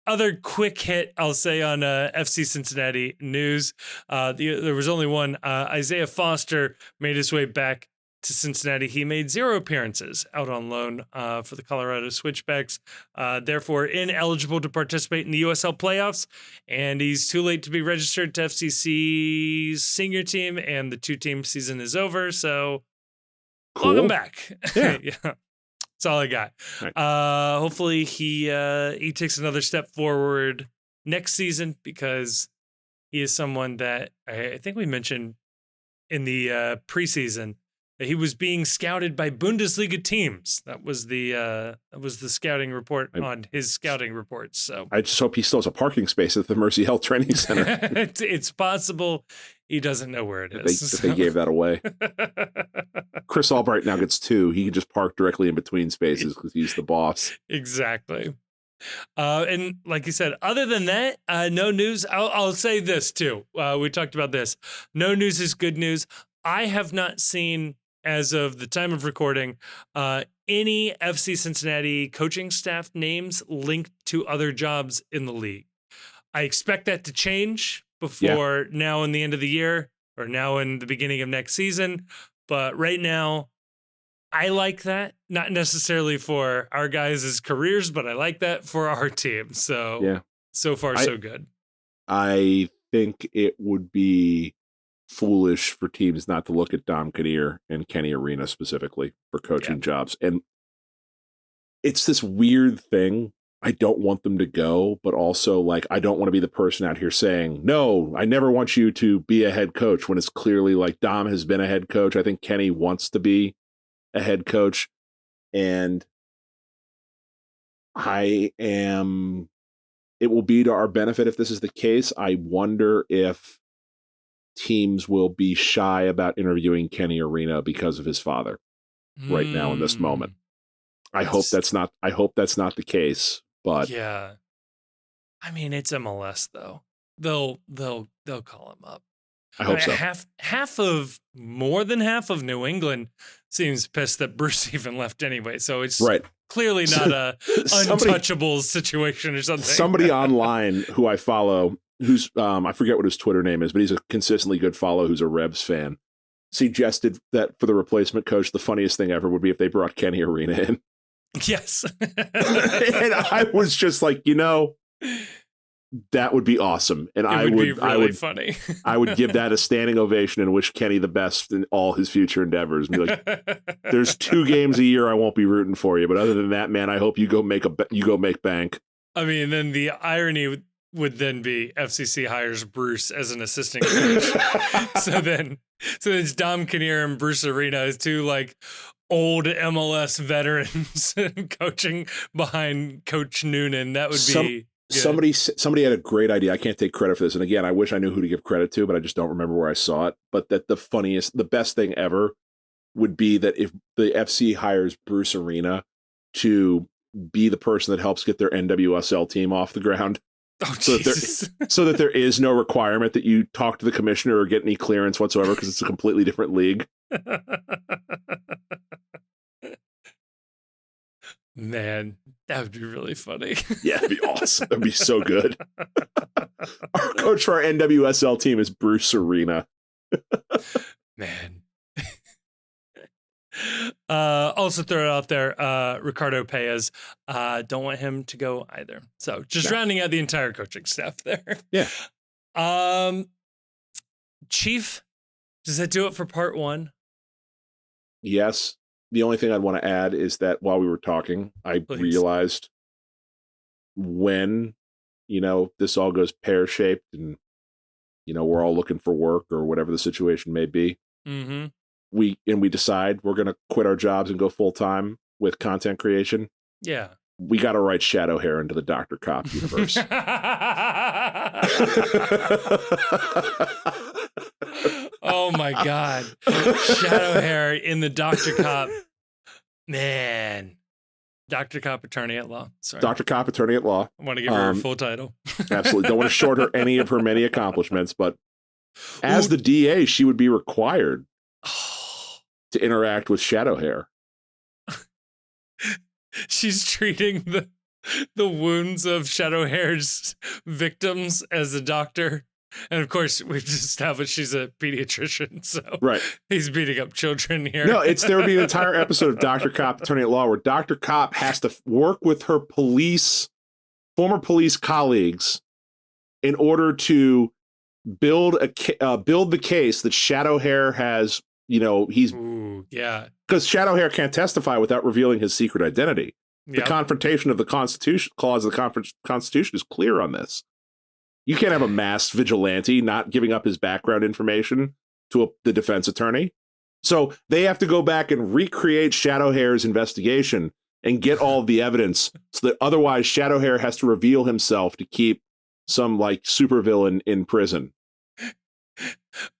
A: Other quick hit, I'll say, on FC Cincinnati news. There was only one. Isaiah Foster made his way back to Cincinnati. He made 0 appearances out on loan for the Colorado Switchbacks, therefore ineligible to participate in the USL playoffs, and he's too late to be registered to FCC's senior team, and the 2-team season is over, so cool. Welcome back.
B: Yeah.
A: Yeah. That's all I got.
B: Right.
A: Hopefully he takes another step forward next season, because he is someone that I think we mentioned in the preseason that he was being scouted by Bundesliga teams. That was the scouting report on his scouting reports. So
B: I just hope he still has a parking space at the Mercy Health Training Center.
A: It's possible he doesn't know where it is.
B: They gave that away. Chris Albright now gets 2. He can just park directly in between spaces because he's the boss.
A: Exactly. And like you said, other than that, no news. I'll say this too. We talked about this. No news is good news. I have not seen, as of the time of recording, any FC Cincinnati coaching staff names linked to other jobs in the league. I expect that to change before now in the end of the year or now in the beginning of next season. But right now, I like that, not necessarily for our guys' careers, but I like that for our team. So, so far, so good.
B: I think it would be foolish for teams not to look at Dom Kinnear and Kenny Arena specifically for coaching jobs. And it's this weird thing. I don't want them to go, but also, like, I don't want to be the person out here saying, no, I never want you to be a head coach, when it's clearly like Dom has been a head coach. I think Kenny wants to be a head coach, and it will be to our benefit if this is the case. I wonder if teams will be shy about interviewing Kenny Arena because of his father right now in this moment. I hope that's not the case, but
A: yeah, I mean, it's MLS though. They'll call him up.
B: I hope so.
A: More than half of New England seems pissed that Bruce even left anyway. So it's
B: right.
A: Clearly not a untouchable situation or something.
B: Somebody online who I follow, who's I forget what his Twitter name is, but he's a consistently good follow who's a Rebs fan, suggested that for the replacement coach, the funniest thing ever would be if they brought Kenny Arena in.
A: Yes.
B: And I was just like, that would be awesome. And
A: it would be really funny.
B: I would give that a standing ovation and wish Kenny the best in all his future endeavors. And be like, there's 2 games a year I won't be rooting for you, but other than that, man, I hope you go make bank.
A: I mean, then the irony would then be FCC hires Bruce as an assistant coach. so then it's Dom Kinnear and Bruce Arena as 2 like old MLS veterans coaching behind Coach Noonan. That would be good.
B: Somebody had a great idea. I can't take credit for this. And again, I wish I knew who to give credit to, but I just don't remember where I saw it. But that the best thing ever would be that if the FC hires Bruce Arena to be the person that helps get their NWSL team off the ground.
A: Oh,
B: so that there is no requirement that you talk to the commissioner or get any clearance whatsoever because it's a completely different league.
A: Man, that would be really funny.
B: Yeah, it'd be awesome. That'd be so good. Our coach for our NWSL team is Bruce Arena.
A: Man. Also throw it out there, Ricardo Paez. Don't want him to go either. So just rounding out the entire coaching staff there.
B: Yeah.
A: Chief, does that do it for part 1?
B: Yes. The only thing I'd want to add is that while we were talking, I realized when, this all goes pear-shaped and, we're all looking for work or whatever the situation may be.
A: Mm-hmm.
B: We decide we're going to quit our jobs and go full-time with content creation.
A: Yeah.
B: We got to write Shadow Hair into the Dr. Cop universe.
A: Oh my God. Shadow Hair in the Dr. Cop. Man. Dr. Cop Attorney at Law. Sorry.
B: Dr. Cop Attorney at Law.
A: I want to give her a full title.
B: Absolutely. Don't want to short her any of her many accomplishments, but as the DA, she would be required to interact with Shadow Hair.
A: She's treating the wounds of Shadow Hair's victims as a doctor. And of course, we've just established she's a pediatrician, so
B: right.
A: He's beating up children here.
B: No, there would be an entire episode of Dr. Cop Attorney at Law where Dr. Cop has to work with her former police colleagues in order to build the case that Shadow Hair has, because Shadow Hair can't testify without revealing his secret identity. The confrontation of the Constitution clause of the Constitution is clear on this. You can't have a masked vigilante not giving up his background information to the defense attorney. So they have to go back and recreate Shadow Hair's investigation and get all of the evidence so that otherwise Shadow Hair has to reveal himself to keep some supervillain in prison.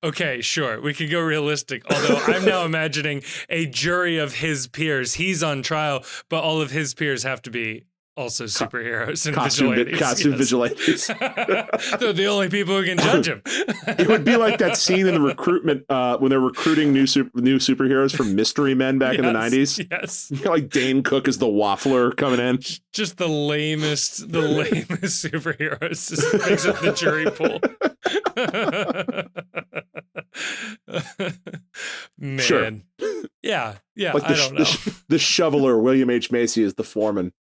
A: Okay, sure. We could go realistic. Although I'm now imagining a jury of his peers. He's on trial, but all of his peers have to be also superheroes and vigilantes.
B: Costume vigilantes.
A: They're the only people who can judge him.
B: It would be like that scene in the recruitment when they're recruiting new superheroes from Mystery Men back in the 90s.
A: Yes.
B: Like Dane Cook is the waffler coming in.
A: Just the lamest superheroes. Just makes up the jury pool. Man.
B: Sure.
A: Yeah.
B: Like
A: I don't know.
B: The shoveler, William H. Macy, is the foreman.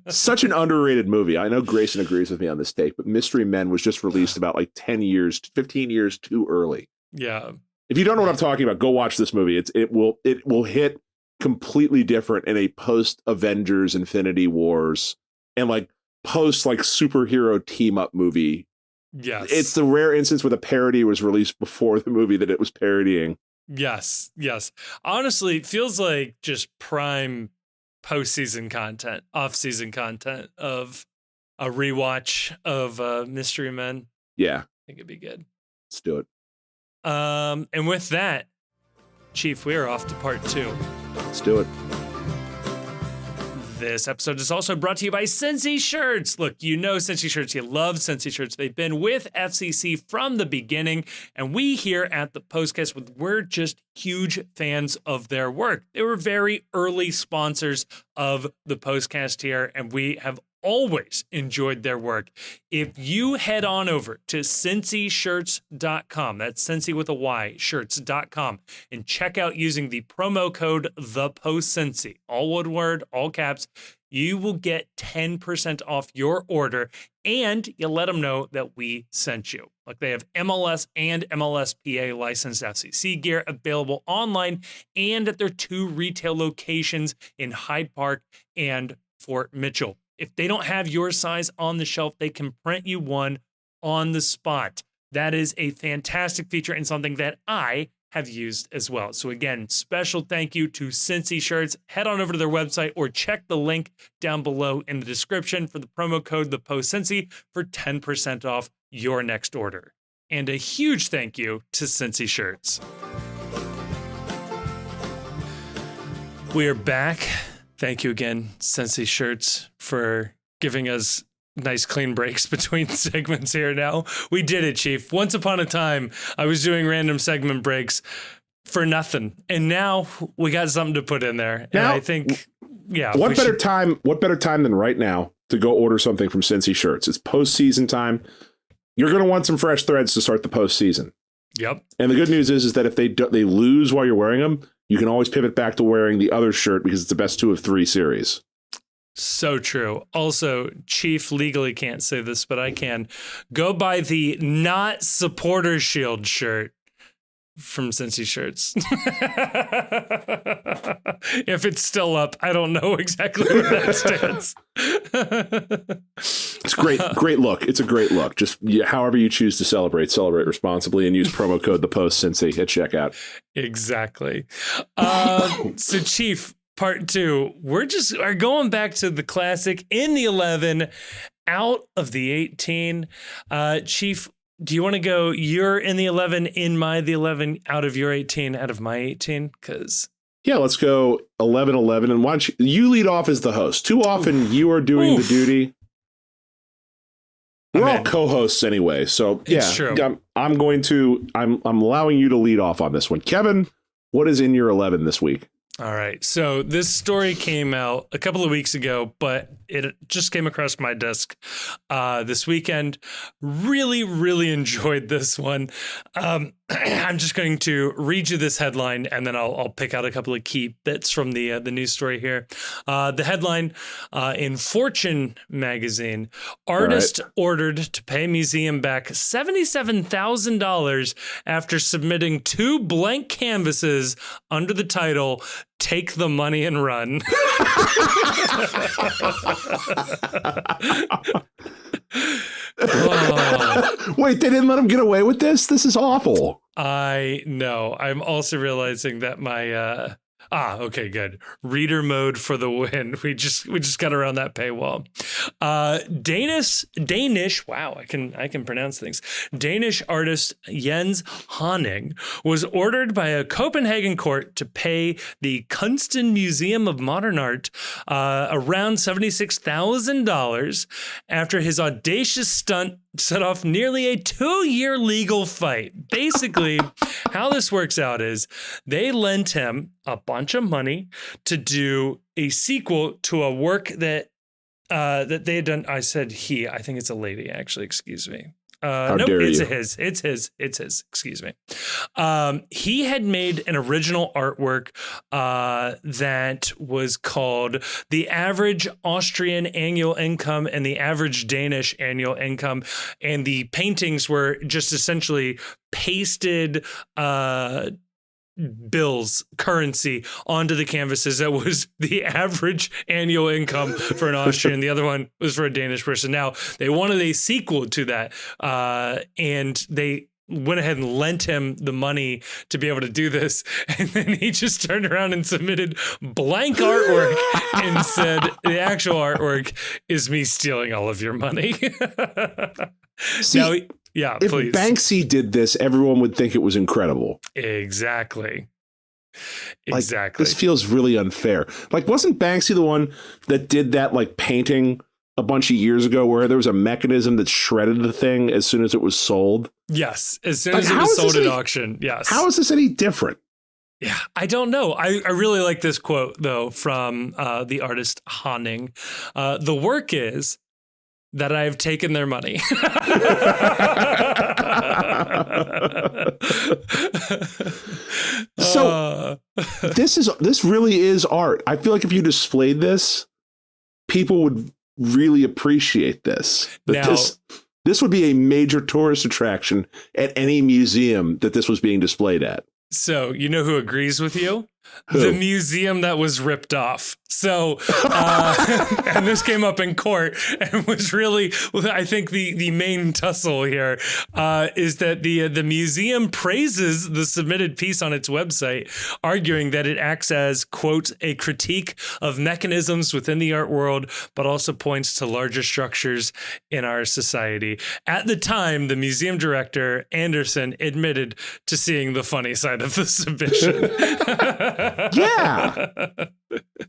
B: Such an underrated movie. I know Grayson agrees with me on this take, but Mystery Men was just released about 15 years too early.
A: Yeah.
B: If you don't know what I'm talking about, go watch this movie. It will hit completely different in a post Avengers Infinity Wars and post superhero team up movie.
A: Yes.
B: It's the rare instance where the parody was released before the movie that it was parodying.
A: Yes. Honestly, it feels like just prime postseason content, off-season content of a rewatch of Mystery Men.
B: Yeah.
A: I think it'd be good.
B: Let's do it.
A: And with that, Chief, we are off to part 2.
B: Let's do it.
A: This episode is also brought to you by Cincy Shirts. Look, you know Cincy Shirts. You love Cincy Shirts. They've been with FCC from the beginning, and we here at the Postcast, we're just huge fans of their work. They were very early sponsors of the Postcast here, and we have always enjoyed their work. If you head on over to cincyshirts.com, that's Cincy with a Y, shirts.com, and check out using the promo code ThePostCincy, all one word, all caps, you will get 10% off your order, and you let them know that we sent you. Like, they have MLS and MLSPA licensed FCC gear available online and at their 2 retail locations in Hyde Park and Fort Mitchell. If they don't have your size on the shelf, they can print you one on the spot. That is a fantastic feature and something that I have used as well. So again, special thank you to Cincy Shirts. Head on over to their website or check the link down below in the description for the promo code ThePostCincy for 10% off your next order. And a huge thank you to Cincy Shirts. We are back. Thank you again, Cincy Shirts, for giving us nice clean breaks between segments here now. We did it, Chief. Once upon a time, I was doing random segment breaks for nothing. And now we got something to put in there.
B: Now,
A: and I think, yeah.
B: What better time than right now to go order something from Cincy Shirts? It's postseason time. You're going to want some fresh threads to start the postseason.
A: Yep.
B: And the good news is that if they lose while you're wearing them, you can always pivot back to wearing the other shirt because it's the best 2 of 3 series.
A: So true. Also, Chief legally can't say this, but I can. Go buy the not supporter shield shirt from Cincy Shirts. If it's still up, I don't know exactly where that stands.
B: It's great look. It's a great look. Just however you choose to celebrate responsibly, and use promo code ThePostCincy at checkout.
A: Exactly. So, Chief, part 2, we're going back to the classic in the 11, out of the 18. Chief, do you want to go, you're in the 11, in the 11, out of your 18, out of my 18? Because...
B: yeah, let's go 11-11. And why don't you lead off as the host? Too often you are doing the duty. We're all co-hosts anyway, so yeah.
A: It's true.
B: I'm allowing you to lead off on this one. Kevin, what is in your 11 this week?
A: All right. So this story came out a couple of weeks ago, but it just came across my desk this weekend. Really, really enjoyed this one. I'm just going to read you this headline, and then I'll pick out a couple of key bits from the news story here. The headline in Fortune magazine: artist ordered to pay museum back $77,000 after submitting 2 blank canvases under the title "Take the Money and Run."
B: Oh. Wait, they didn't let him get away with this? This is awful.
A: I know. I'm also realizing that my okay, good. Reader mode for the win. We just got around that paywall. Danish. Wow, I can pronounce things. Danish artist Jens Honning was ordered by a Copenhagen court to pay the Kunsten Museum of Modern Art around $76,000 after his audacious stunt set off nearly a 2-year legal fight. Basically, how this works out is they lent him a bunch of money to do a sequel to a work that they had done. I said he. I think it's a lady, actually. Excuse me. Nope, it's his. It's his. Excuse me. He had made an original artwork that was called "The Average Austrian Annual Income and the Average Danish Annual Income," and the paintings were just essentially pasted bills, currency onto the canvases. That was the average annual income for an Austrian. The other one was for a Danish person. Now, they wanted a sequel to that, and they went ahead and lent him the money to be able to do this. And then he just turned around and submitted blank artwork and said, the actual artwork is me stealing all of your money.
B: See,
A: now, yeah,
B: if
A: please.
B: Banksy did this, everyone would think it was incredible.
A: Exactly. Exactly.
B: This feels really unfair. Like, wasn't Banksy the one that did that like painting a bunch of years ago where there was a mechanism that shredded the thing as soon as it was sold?
A: Yes. As soon as it was sold at auction. Yes.
B: How is this any different?
A: Yeah, I don't know. I really like this quote, though, from the artist Hanning. The work is that I have taken their money.
B: So this really is art. I feel like if you displayed this, people would really appreciate this. This would be a major tourist attraction at any museum that this was being displayed at.
A: So, you know who agrees with you?
B: Who?
A: The museum that was ripped off. So, and this came up in court and was really, I think the main tussle here is that the museum praises the submitted piece on its website, arguing that it acts as, quote, a critique of mechanisms within the art world, but also points to larger structures in our society. At the time, the museum director, Anderson, admitted to seeing the funny side of the submission.
B: Yeah.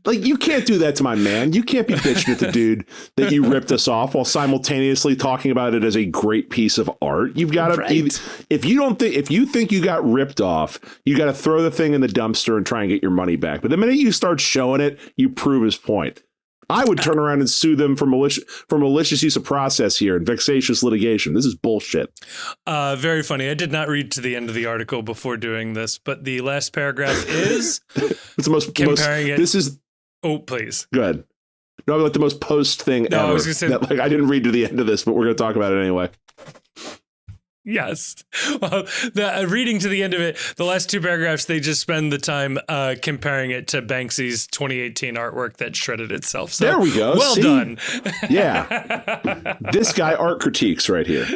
B: Like, you can't do that to my man. You can't be bitching at the dude that you ripped us off while simultaneously talking about it as a great piece of art. You've got to, if you think you got ripped off, you got to throw the thing in the dumpster and try and get your money back. But the minute you start showing it, you prove his point. I would turn around and sue them for malicious use of process here and vexatious litigation. This is bullshit.
A: Very funny. I did not read to the end of the article before doing this, but the last paragraph is
B: it's the most
A: comparing it.
B: This is.
A: Oh, please.
B: Good. No, like the most post thing ever.
A: I was gonna say,
B: that, like, I didn't read to the end of this, but we're going to talk about it anyway.
A: Yes. Well, reading to the end of it, the last two paragraphs, they just spend the time comparing it to Banksy's 2018 artwork that shredded itself. So,
B: there we go.
A: Well done.
B: Yeah. This guy art critiques right here.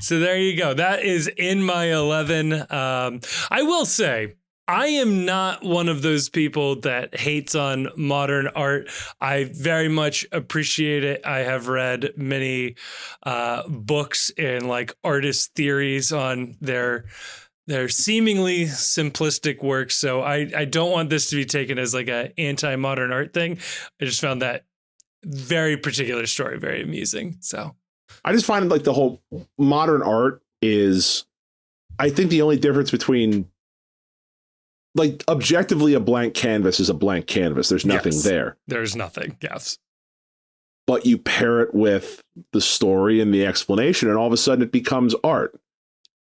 A: So there you go. That is in my 11. I will say, I am not one of those people that hates on modern art. I very much appreciate it. I have read many books and like artist theories on their seemingly simplistic works. So I don't want this to be taken as like an anti-modern art thing. I just found that very particular story very amusing. So
B: I just find like the whole modern art is, I think the only difference between, like, objectively, a blank canvas is a blank canvas. There's nothing there.
A: There's nothing. Yes.
B: But you pair it with the story and the explanation, and all of a sudden it becomes art.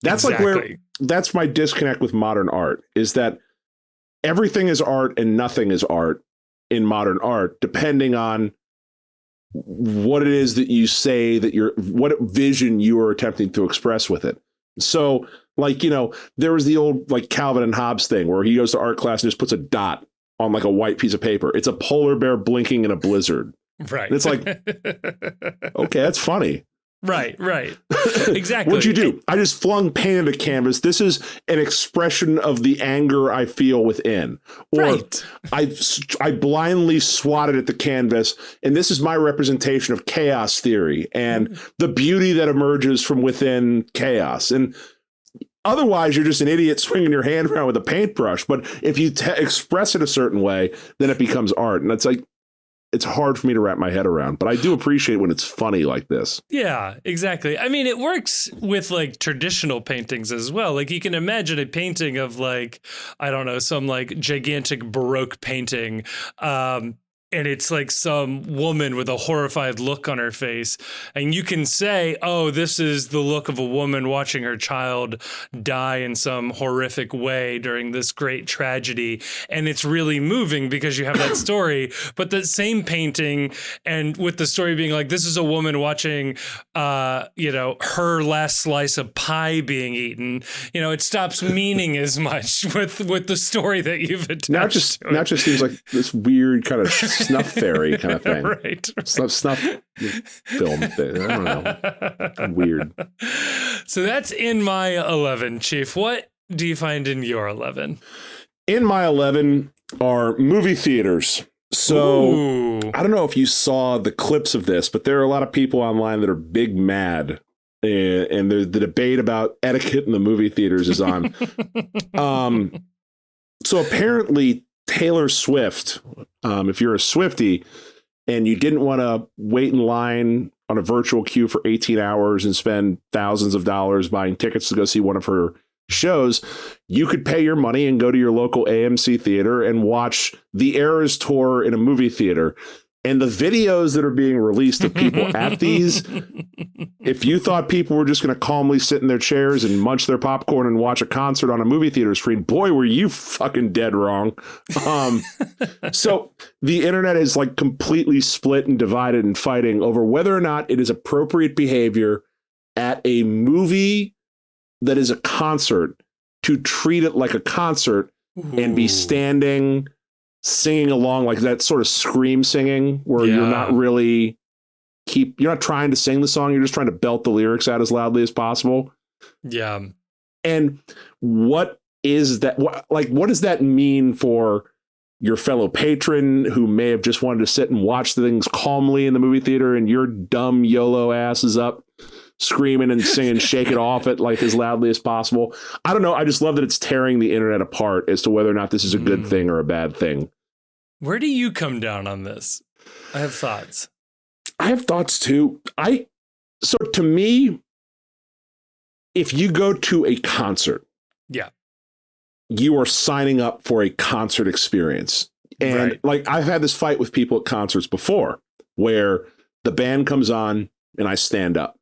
B: That's exactly. That's my disconnect with modern art, is that everything is art and nothing is art in modern art, depending on what it is that you say what vision you are attempting to express with it. So, like, you know, there was the old like Calvin and Hobbes thing where he goes to art class and just puts a dot on like a white piece of paper. It's a polar bear blinking in a blizzard.
A: Right.
B: And it's like, okay, that's funny.
A: Right. Exactly.
B: What'd you do? I just flung paint at a canvas. This is an expression of the anger I feel within. Or I blindly swatted at the canvas, and this is my representation of chaos theory and the beauty that emerges from within chaos. And otherwise, you're just an idiot swinging your hand around with a paintbrush. But if you express it a certain way, then it becomes art. And it's like, it's hard for me to wrap my head around, but I do appreciate when it's funny like this.
A: Yeah, exactly. I mean, it works with like traditional paintings as well. Like you can imagine a painting of like, I don't know, some like gigantic Baroque painting. And it's like some woman with a horrified look on her face. And you can say, oh, this is the look of a woman watching her child die in some horrific way during this great tragedy. And it's really moving because you have that story. But the same painting, and with the story being like, this is a woman watching, her last slice of pie being eaten. You know, it stops meaning as much with the story that you've attached.
B: Now it just seems like this weird kind of snuff fairy kind of thing.
A: Right.
B: Snuff film thing. I don't know. Weird.
A: So that's in my 11, Chief. What do you find in your 11?
B: In my 11 are movie theaters. So ooh. I don't know if you saw the clips of this, but there are a lot of people online that are big mad. And the debate about etiquette in the movie theaters is on. So apparently Taylor Swift, if you're a Swiftie and you didn't want to wait in line on a virtual queue for 18 hours and spend thousands of dollars buying tickets to go see one of her shows, you could pay your money and go to your local AMC theater and watch the Eras Tour in a movie theater. And the videos that are being released of people at these, if you thought people were just going to calmly sit in their chairs and munch their popcorn and watch a concert on a movie theater screen, boy, were you fucking dead wrong. So the internet is like completely split and divided and fighting over whether or not it is appropriate behavior at a movie that is a concert to treat it like a concert. Ooh. And be standing, singing along, like that sort of scream singing where you're not really you're not trying to sing the song. You're just trying to belt the lyrics out as loudly as possible.
A: Yeah.
B: And what is that? What does that mean for your fellow patron who may have just wanted to sit and watch the things calmly in the movie theater, and your dumb YOLO ass is up screaming and singing Shake It Off it like as loudly as possible? I don't know. I just love that it's tearing the internet apart as to whether or not this is a good thing or a bad thing.
A: Where do you come down on this? I have thoughts.
B: I have thoughts too. So to me, if you go to a concert, you are signing up for a concert experience. And like, I've had this fight with people at concerts before where the band comes on and I stand up.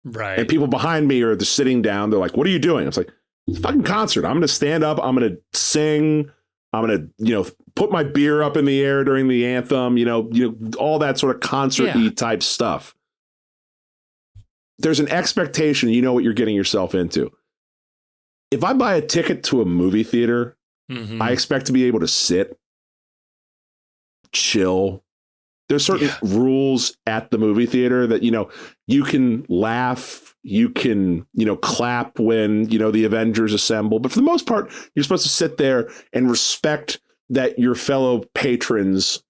B: Right. And people behind me are just sitting down. They're like, what are you doing? It's like, it's a fucking concert. I'm going to stand up. I'm going to sing. I'm going to, put my beer up in the air during the anthem, all that sort of concert-y type stuff. There's an expectation. You know what you're getting yourself into. If I buy a ticket to a movie theater, I expect to be able to sit, chill. There's certain rules at the movie theater that, you can laugh, you can, clap when, the Avengers assemble. But for the most part, you're supposed to sit there and respect that your fellow patrons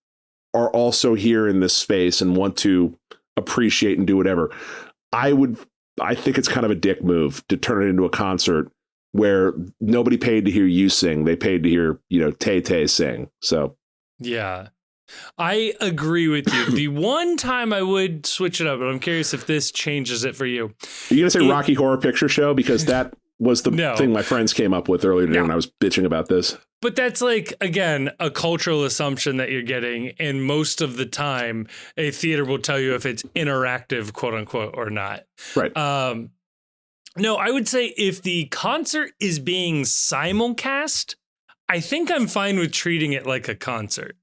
B: are also here in this space and want to appreciate and do whatever. I think it's kind of a dick move to turn it into a concert where nobody paid to hear you sing. They paid to hear, Tay-Tay sing. So,
A: yeah. I agree with you. The one time I would switch it up, but I'm curious if this changes it for you.
B: Are you going to say Rocky Horror Picture Show? Because that was the thing my friends came up with earlier today when I was bitching about this.
A: But that's like, again, a cultural assumption that you're getting. And most of the time, a theater will tell you if it's interactive, quote unquote, or not.
B: Right.
A: No, I would say if the concert is being simulcast, I think I'm fine with treating it like a concert.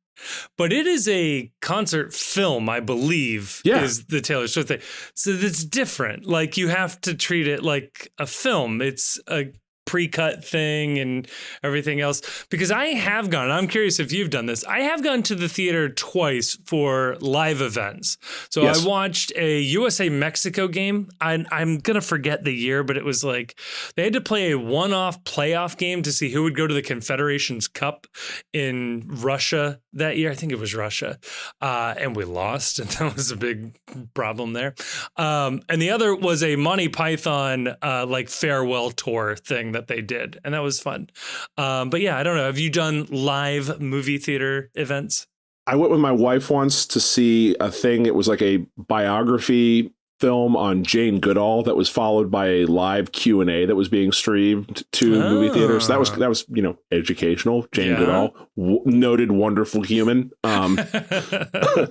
A: But it is a concert film, I believe, is the Taylor Swift thing. So that's different. Like, you have to treat it like a film. It's a pre-cut thing and everything else. Because I have gone, I'm curious if you've done this, I have gone to the theater twice for live events. So I watched a USA-Mexico game. I'm going to forget the year, but it was like they had to play a one-off playoff game to see who would go to the Confederations Cup in Russia that year. I think it was Russia. And we lost, and that was a big problem there. And the other was a Monty Python like farewell tour thing that they did, and that was fun. But yeah, I don't know. Have you done live movie theater events?
B: I went with my wife once to see a thing. It was like a biography film on Jane Goodall that was followed by a live Q&A that was being streamed to movie theaters. So that was educational. Jane Goodall, noted wonderful human. I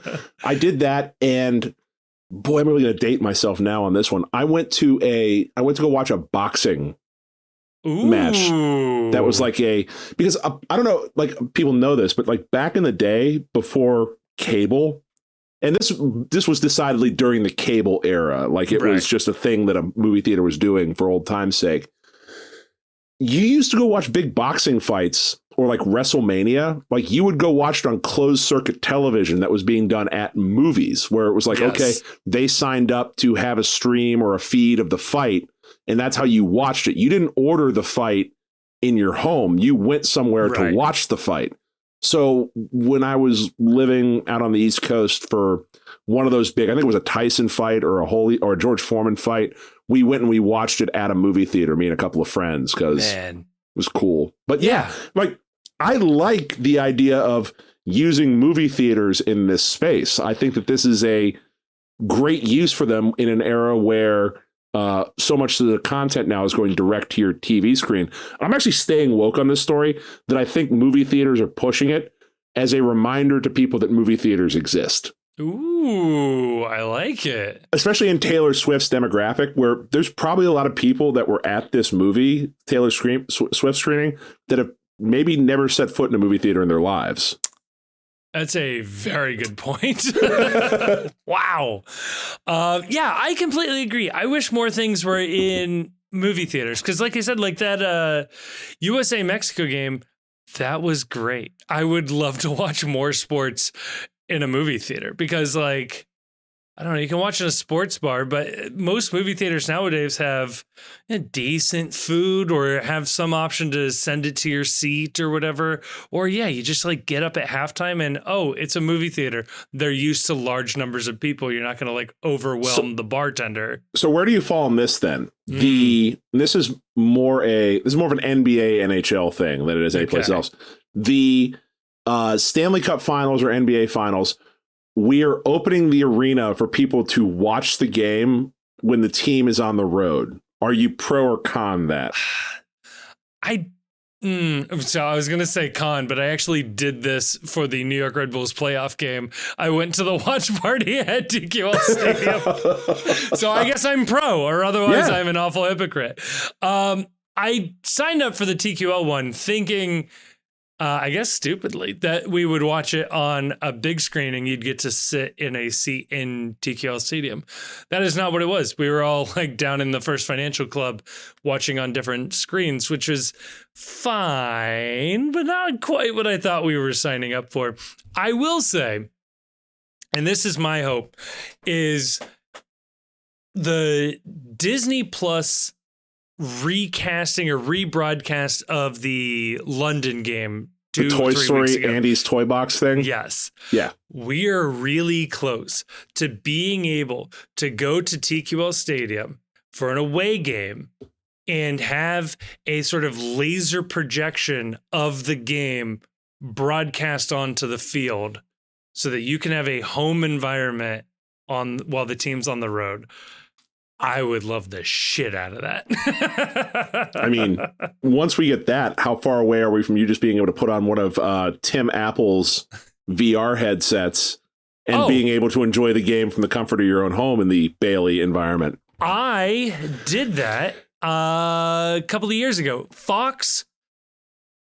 B: did that, and boy, I'm really going to date myself now on this one. I went to go watch a boxing match that was like because I don't know, like people know this, but like back in the day before cable, and this was decidedly during the cable era, like it was just a thing that a movie theater was doing for old time's sake. You used to go watch big boxing fights or like WrestleMania, like you would go watch it on closed circuit television that was being done at movies, where it was like, okay, they signed up to have a stream or a feed of the fight, and that's how you watched it. You didn't order the fight in your home. You went somewhere to watch the fight. So when I was living out on the East Coast for one of those big, I think it was a Tyson fight or a George Foreman fight, we went and we watched it at a movie theater, me and a couple of friends, because it was cool. But like I like the idea of using movie theaters in this space. I think that this is a great use for them in an era where so much of the content now is going direct to your TV screen. I'm actually staying woke on this story that I think movie theaters are pushing it as a reminder to people that movie theaters exist.
A: Ooh, I like it.
B: Especially in Taylor Swift's demographic, where there's probably a lot of people that were at this movie, Taylor Swift screening, that have maybe never set foot in a movie theater in their lives.
A: That's a very good point. Wow. Yeah, I completely agree. I wish more things were in movie theaters. Because like I said, like that USA-Mexico game, that was great. I would love to watch more sports in a movie theater because, like, I don't know, you can watch in a sports bar, but most movie theaters nowadays have decent food or have some option to send it to your seat or whatever. Or, yeah, you just like get up at halftime and, oh, it's a movie theater. They're used to large numbers of people. You're not going to like overwhelm the bartender. So
B: where do you fall on this then? This is more of an NBA NHL thing than it is anyplace else. The Stanley Cup Finals or NBA Finals, we are opening the arena for people to watch the game when the team is on the road. Are you pro or con that?
A: So I was going to say con, but I actually did this for the New York Red Bulls playoff game. I went to the watch party at TQL Stadium. So I guess I'm pro, or otherwise I'm an awful hypocrite. I signed up for the TQL one thinking, I guess stupidly, that we would watch it on a big screen and you'd get to sit in a seat in TQL Stadium. That is not what it was. We were all like down in the First Financial Club watching on different screens, which was fine, but not quite what I thought we were signing up for. I will say, and this is my hope, is the Disney Plus recasting or rebroadcast of the London game.
B: The Toy Story Andy's Toy Box thing?
A: Yes.
B: Yeah.
A: We are really close to being able to go to TQL Stadium for an away game and have a sort of laser projection of the game broadcast onto the field so that you can have a home environment while the team's on the road. I would love the shit out of that.
B: I mean, once we get that, how far away are we from you just being able to put on one of Tim Apple's VR headsets and being able to enjoy the game from the comfort of your own home in the Bailey environment?
A: I did that a couple of years ago. Fox,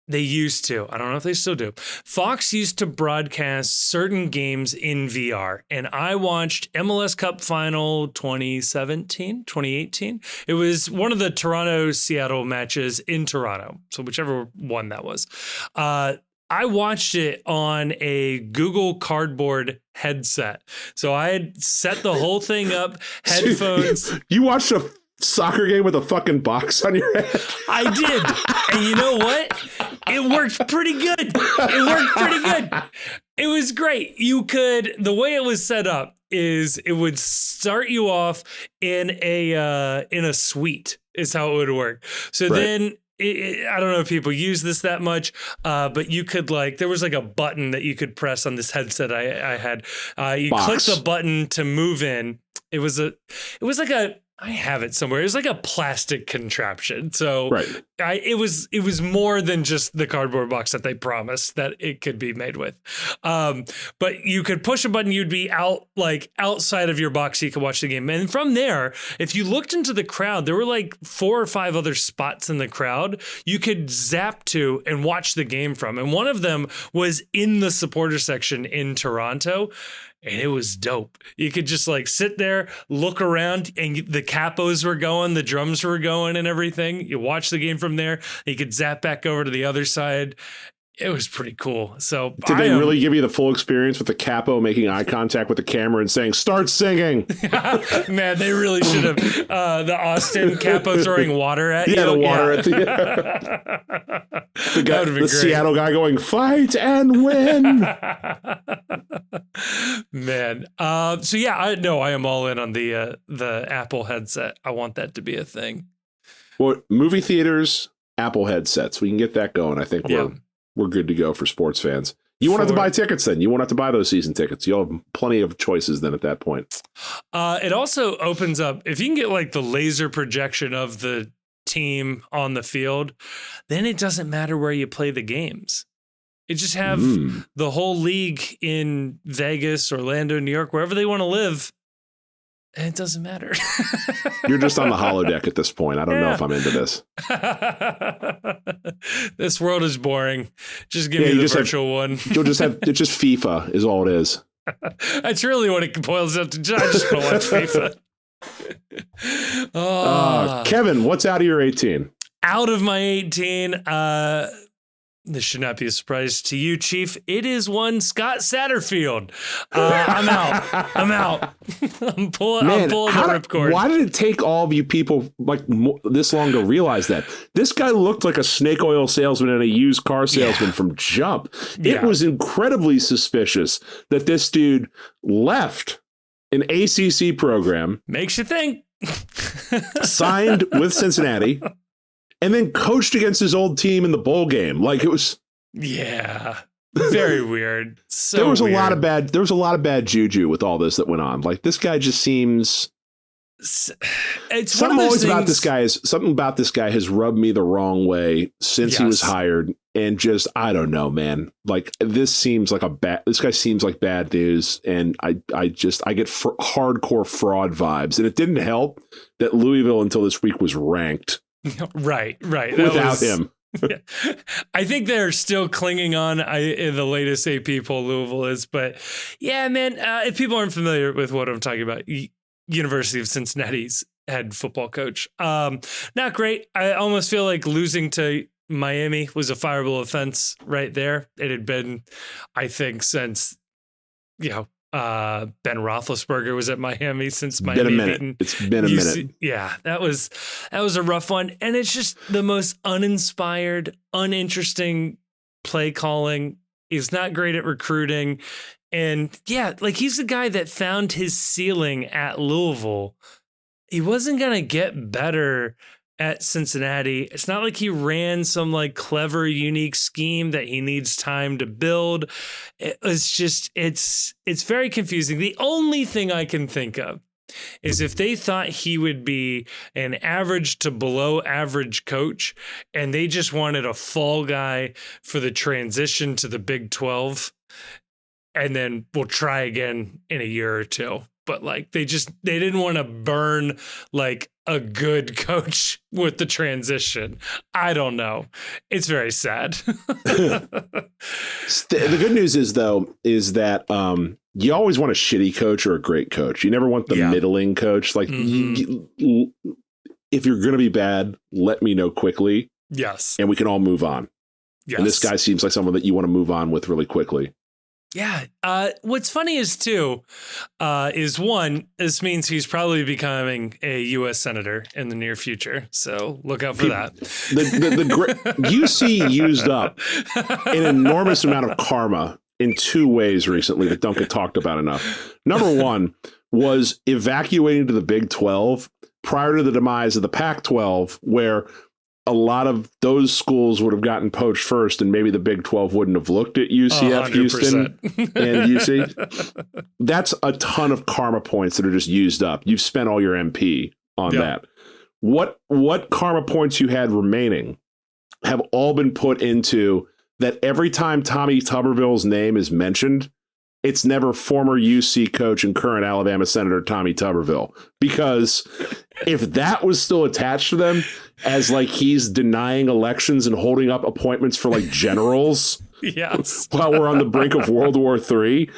A: they used to. I don't know if they still do. Fox used to broadcast certain games in VR, and I watched MLS Cup Final 2018. It was one of the Toronto-Seattle matches in Toronto, so whichever one that was. I watched it on a Google Cardboard headset. So I had set the whole thing up, headphones.
B: You watched a soccer game with a fucking box on your head?
A: I did. And you know what? It worked pretty good. It was great. The way it was set up is it would start you off in a suite is how it would work. So then I don't know if people use this that much, but you could there was like a button that you could press on this headset I had. You click the button to move in. It was like a, I have it somewhere. It was like a plastic contraption. So it was more than just the cardboard box that they promised that it could be made with. But you could push a button, you'd be outside of your box so you could watch the game. And from there, if you looked into the crowd, there were like 4 or 5 other spots in the crowd you could zap to and watch the game from. And one of them was in the supporter section in Toronto. And it was dope. You could just sit there, look around, and the capos were going, the drums were going and everything. You watch the game from there. You could zap back over to the other side. It was pretty cool. So
B: did they really give you the full experience with the capo making eye contact with the camera and saying, "Start singing"?
A: Man, they really should have. The Austin capo throwing water at you.
B: Yeah, the water at the Seattle guy going, "Fight and win."
A: Man. So yeah, I am all in on the Apple headset. I want that to be a thing.
B: Well, movie theaters, Apple headsets. We can get that going. I think we're good to go for sports fans. You won't have to buy tickets then. You won't have to buy those season tickets. You'll have plenty of choices then at that point.
A: It also opens up, if you can get like the laser projection of the team on the field, then it doesn't matter where you play the games. You just have the whole league in Vegas, Orlando, New York, wherever they want to live. And it doesn't matter.
B: You're just on the holodeck at this point. I don't know if I'm into this.
A: This world is boring. Just give me the virtual one.
B: You'll just have, it's just FIFA is all it is.
A: That's really what it boils down to. I just want to watch FIFA.
B: Kevin, what's out of your 18?
A: Out of my 18, this should not be a surprise to you, Chief. It is one Scott Satterfield. I'm out. I'm pulling the ripcord.
B: Why did it take all of you people like this long to realize that? This guy looked like a snake oil salesman and a used car salesman from jump. It was incredibly suspicious that this dude left an ACC program.
A: Makes you think.
B: Signed with Cincinnati. And then coached against his old team in the bowl game. Like it was.
A: Yeah. Very weird. So
B: there was a lot of bad juju with all this that went on. Like this guy just seems.
A: It's
B: something about this guy something about this guy has rubbed me the wrong way since he was hired. And just, I don't know, man. Like this guy seems like bad news. And I get hardcore fraud vibes. And it didn't help that Louisville until this week was ranked.
A: Right.
B: Without him.
A: Yeah. I think they're still clinging on in the latest AP poll Louisville is. But yeah, man, if people aren't familiar with what I'm talking about, University of Cincinnati's head football coach. Not great. I almost feel like losing to Miami was a fireable offense right there. It had been, I think, since, Ben Roethlisberger was at Miami since Miami.
B: It's been a minute.
A: Yeah, that was a rough one. And it's just the most uninspired, uninteresting play calling. He's not great at recruiting. And yeah, like he's the guy that found his ceiling at Louisville. He wasn't going to get better at Cincinnati. It's not like he ran some like clever, unique scheme that he needs time to build. It's just, it's very confusing. The only thing I can think of is if they thought he would be an average to below average coach and they just wanted a fall guy for the transition to the Big 12, and then we'll try again in a year or two. But like they didn't want to burn like a good coach with the transition. I don't know. It's very sad.
B: The good news is that you always want a shitty coach or a great coach. You never want the middling coach. Like if you're going to be bad, let me know quickly.
A: Yes.
B: And we can all move on. Yes. And this guy seems like someone that you want to move on with really quickly.
A: Yeah. What's funny is one, this means he's probably becoming a U.S. Senator in the near future. So look out for that.
B: UC used up an enormous amount of karma in two ways recently that don't get talked about enough. Number one was evacuating to the Big 12 prior to the demise of the Pac-12, where a lot of those schools would have gotten poached first, and maybe the Big 12 wouldn't have looked at UCF, 100%. Houston, and UC. That's a ton of karma points that are just used up. You've spent all your MP on that. What karma points you had remaining have all been put into that every time Tommy Tuberville's name is mentioned, it's never former UC coach and current Alabama Senator Tommy Tuberville. Because if that was still attached to them as like he's denying elections and holding up appointments for like generals while we're on the brink of World War III,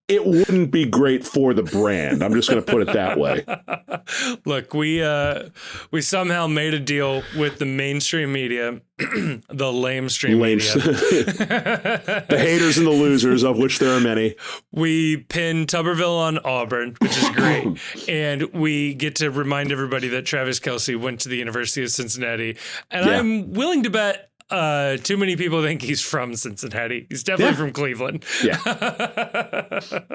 B: it wouldn't be great for the brand. I'm just going to put it that way.
A: Look, we somehow made a deal with the mainstream media, the lamestream media.
B: The haters and the losers, of which there are many.
A: We pin Tuberville on Auburn, which is great. And we get to remind everybody that Travis Kelce went to the University of Cincinnati. And I'm willing to bet too many people think he's from Cincinnati. He's definitely from Cleveland.
B: Yeah.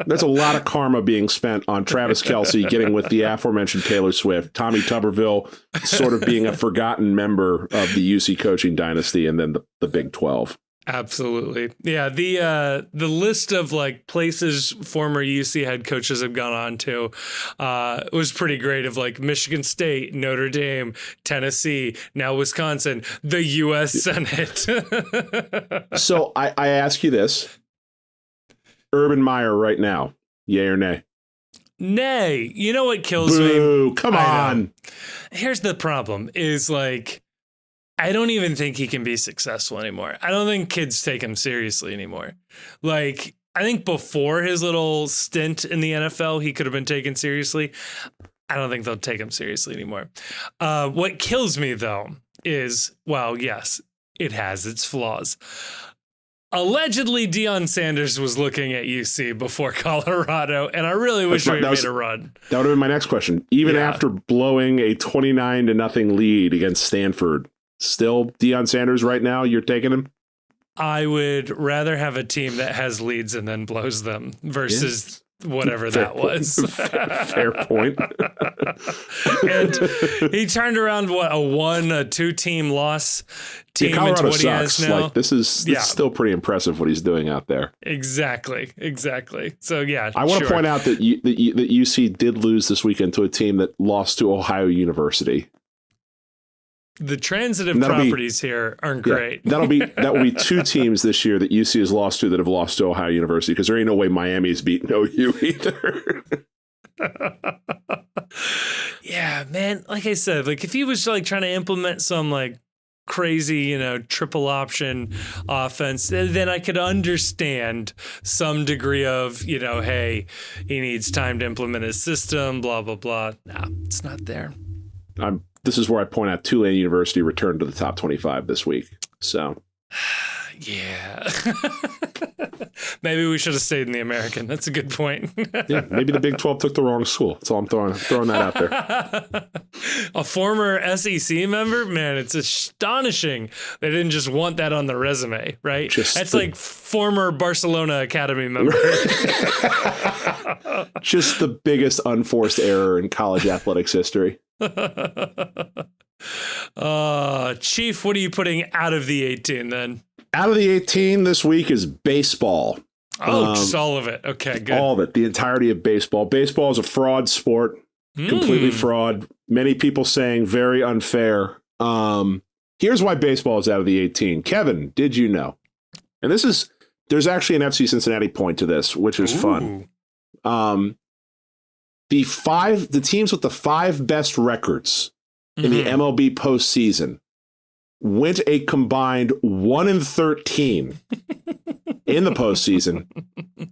B: There's a lot of karma being spent on Travis Kelce getting with the aforementioned Taylor Swift, Tommy Tuberville sort of being a forgotten member of the UC coaching dynasty, and then the Big 12.
A: Absolutely. Yeah, the list of like places former UC head coaches have gone on to was pretty great, of like Michigan State, Notre Dame, Tennessee, now Wisconsin, the US Senate.
B: So I ask you this. Urban Meyer right now, yay or nay?
A: Nay. You know what kills
B: Boo,
A: me?
B: come on.
A: Here's the problem is like, I don't even think he can be successful anymore. I don't think kids take him seriously anymore. Like, I think before his little stint in the NFL, he could have been taken seriously. I don't think they'll take him seriously anymore. What kills me, though, is, well, yes, it has its flaws. Allegedly, Deion Sanders was looking at UC before Colorado, and I really wish we made a run.
B: That would have been my next question. Even after blowing a 29-0 lead against Stanford, still Deion Sanders right now, you're taking him?
A: I would rather have a team that has leads and then blows them versus whatever that was.
B: Fair point.
A: And he turned around a 2-team loss team into what he has now.
B: Like, this is still pretty impressive what he's doing out there.
A: Exactly. So yeah,
B: I want to point out that that UC did lose this weekend to a team that lost to Ohio University.
A: The transitive properties here aren't great.
B: That will be two teams this year that UC has lost to that have lost to Ohio University, because there ain't no way Miami's beaten OU either.
A: Yeah, man. Like I said, like if he was like trying to implement some like crazy, triple option offense, then I could understand some degree of, hey, he needs time to implement his system, blah, blah, blah. Nah, it's not there.
B: This is where I point out Tulane University returned to the top 25 this week. So,
A: yeah, maybe we should have stayed in the American. That's a good point.
B: Yeah, maybe the Big 12 took the wrong school. That's all I'm throwing that out there.
A: A former SEC member, man, it's astonishing they didn't just want that on the resume, right? That's like former Barcelona Academy member.
B: Just the biggest unforced error in college athletics history.
A: Chief, what are you putting out of the 18 then?
B: Out of the 18 this week is baseball.
A: Just all of it. Okay, good.
B: All of it. The entirety of baseball. Baseball is a fraud sport. Completely fraud. Many people saying very unfair. Here's why baseball is out of the 18. Kevin, did you know? And there's actually an FC Cincinnati point to this, which is fun. The teams with the 5 best records in the MLB postseason went a combined 1-13 in the postseason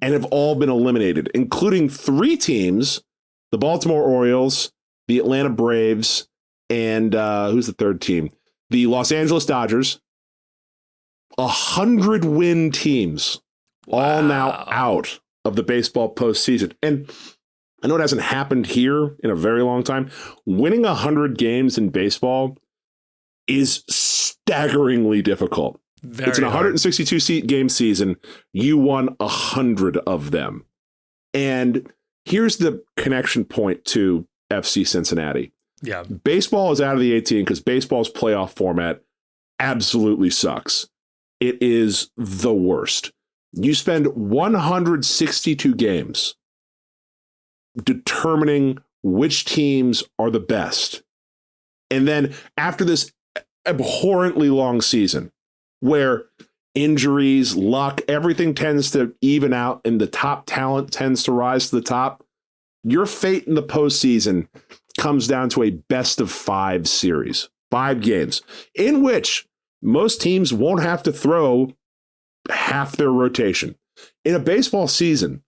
B: and have all been eliminated, including 3 teams: the Baltimore Orioles, the Atlanta Braves, and who's the third team? The Los Angeles Dodgers. 100-win teams, all now out of the baseball postseason. And I know it hasn't happened here in a very long time. Winning 100 games in baseball is staggeringly difficult. It's an 162 game season. You won 100 of them. And here's the connection point to FC Cincinnati.
A: Yeah.
B: Baseball is out of the 18 because baseball's playoff format absolutely sucks. It is the worst. You spend 162 games determining which teams are the best. And then after this abhorrently long season where injuries, luck, everything tends to even out and the top talent tends to rise to the top, your fate in the postseason comes down to a best of 5 series, 5 games, in which most teams won't have to throw half their rotation. In a baseball season,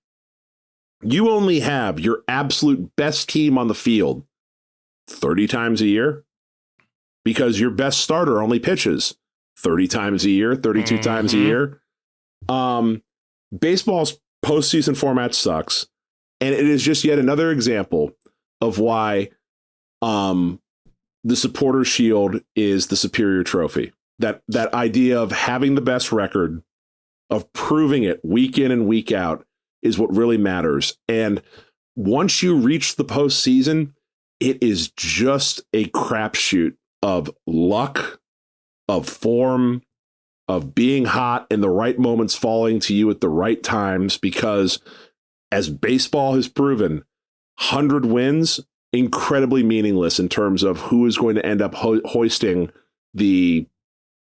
B: you only have your absolute best team on the field 30 times a year because your best starter only pitches 30 times a year, 32 times a year. Baseball's postseason format sucks. And it is just yet another example of why the Supporters' Shield is the superior trophy. That idea of having the best record, of proving it week in and week out, is what really matters. And once you reach the postseason, it is just a crapshoot of luck, of form, of being hot and the right moments falling to you at the right times, because as baseball has proven, 100 wins, incredibly meaningless in terms of who is going to end up hoisting the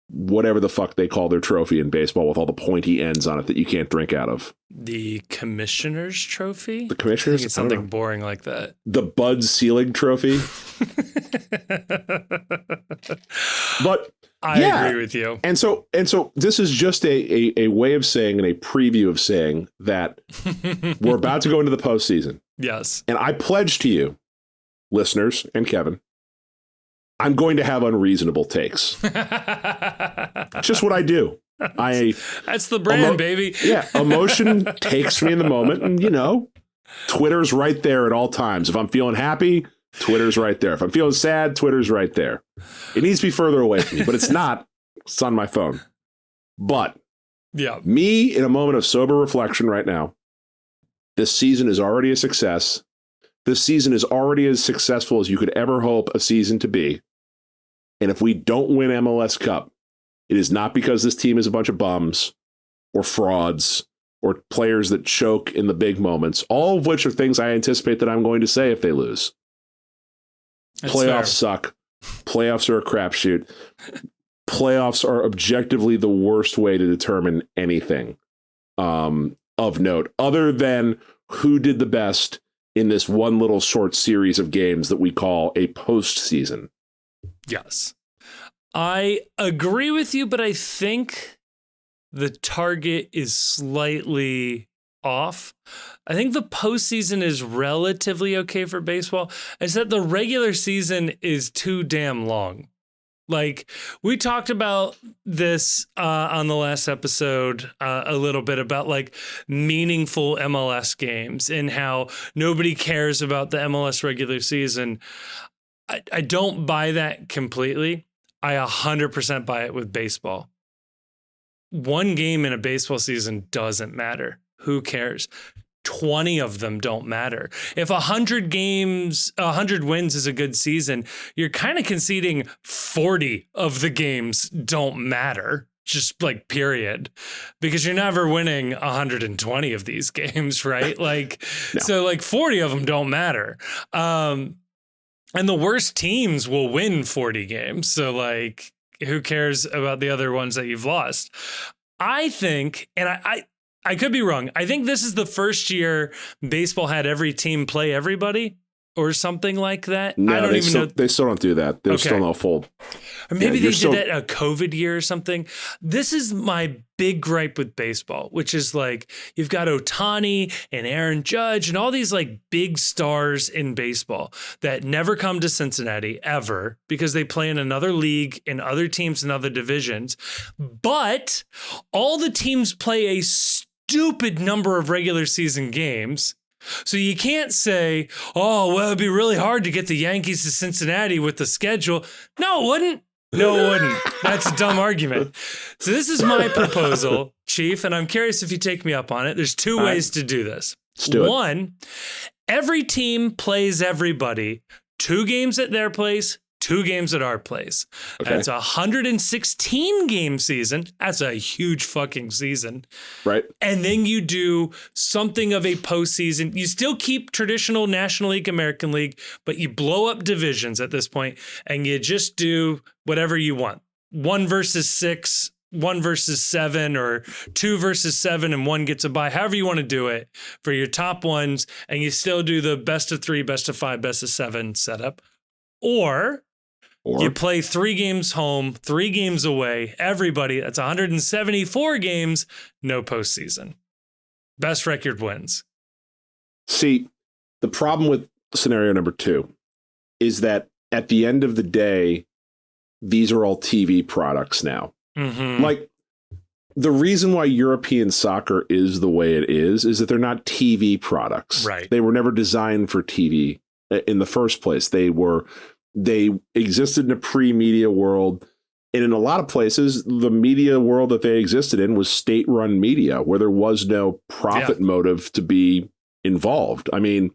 B: whatever the fuck they call their trophy in baseball with all the pointy ends on it that you can't drink out of.
A: The Commissioner's Trophy?
B: The Commissioner's?
A: I think it's something boring like that.
B: The Bud Selig Trophy? But
A: I agree with you.
B: And so this is just a way of saying, and a preview of saying, that we're about to go into the postseason.
A: Yes.
B: And I pledge to you, listeners and Kevin, I'm going to have unreasonable takes. Just what I do.
A: That's the brand, baby.
B: Yeah. Emotion takes me in the moment. And, Twitter's right there at all times. If I'm feeling happy, Twitter's right there. If I'm feeling sad, Twitter's right there. It needs to be further away from me, but it's not. It's on my phone. But me, in a moment of sober reflection right now, this season is already a success. This season is already as successful as you could ever hope a season to be. And if we don't win MLS Cup, it is not because this team is a bunch of bums or frauds or players that choke in the big moments, all of which are things I anticipate that I'm going to say if they lose. That's Playoffs fair. Suck. Playoffs are a crapshoot. Playoffs are objectively the worst way to determine anything of note, other than who did the best in this one little short series of games that we call a postseason.
A: Yes. I agree with you, but I think the target is slightly off. I think the postseason is relatively okay for baseball. It's that the regular season is too damn long. Like, we talked about this on the last episode a little bit about like meaningful MLS games and how nobody cares about the MLS regular season. I don't buy that completely. I 100% buy it with baseball. One game in a baseball season doesn't matter. Who cares? 20 of them don't matter. If 100 wins is a good season, you're kind of conceding 40 of the games don't matter. Just like period, because you're never winning 120 of these games, right? Like, no. So like 40 of them don't matter. And the worst teams will win 40 games. So like, who cares about the other ones that you've lost? I think, and I could be wrong. I think this is the first year baseball had every team play everybody or something like that.
B: No,
A: I don't even know.
B: They still don't do that. They're still no full.
A: Or maybe they did that a COVID year or something. This is my big gripe with baseball, which is like you've got Ohtani and Aaron Judge and all these like big stars in baseball that never come to Cincinnati ever because they play in another league and other teams in other divisions. But all the teams play a stupid number of regular season games. So you can't say, oh, well, it'd be really hard to get the Yankees to Cincinnati with the schedule. No, it wouldn't. No, it wouldn't. That's a dumb argument. So this is my proposal, Chief, and I'm curious if you take me up on it. There's two ways to do this.
B: Let's do it.
A: One, every team plays everybody. 2 games at their place, 2 games at our place. Okay. That's a 116 game season. That's a huge fucking season.
B: Right.
A: And then you do something of a postseason. You still keep traditional National League, American League, but you blow up divisions at this point and you just do whatever you want. 1 versus 6, 1 versus 7, or 2 versus 7 and 1 gets a bye. However you want to do it for your top ones. And you still do the best of 3, best of 5, best of 7 setup. Or you play 3 games home, 3 games away, everybody. That's 174 games, no postseason. Best record wins.
B: See, the problem with scenario number 2 is that at the end of the day, these are all TV products now. Mm-hmm. Like, the reason why European soccer is the way it is that they're not TV products.
A: Right.
B: They were never designed for TV in the first place. They existed in a pre-media world. And in a lot of places, the media world that they existed in was state-run media where there was no profit motive to be involved. I mean,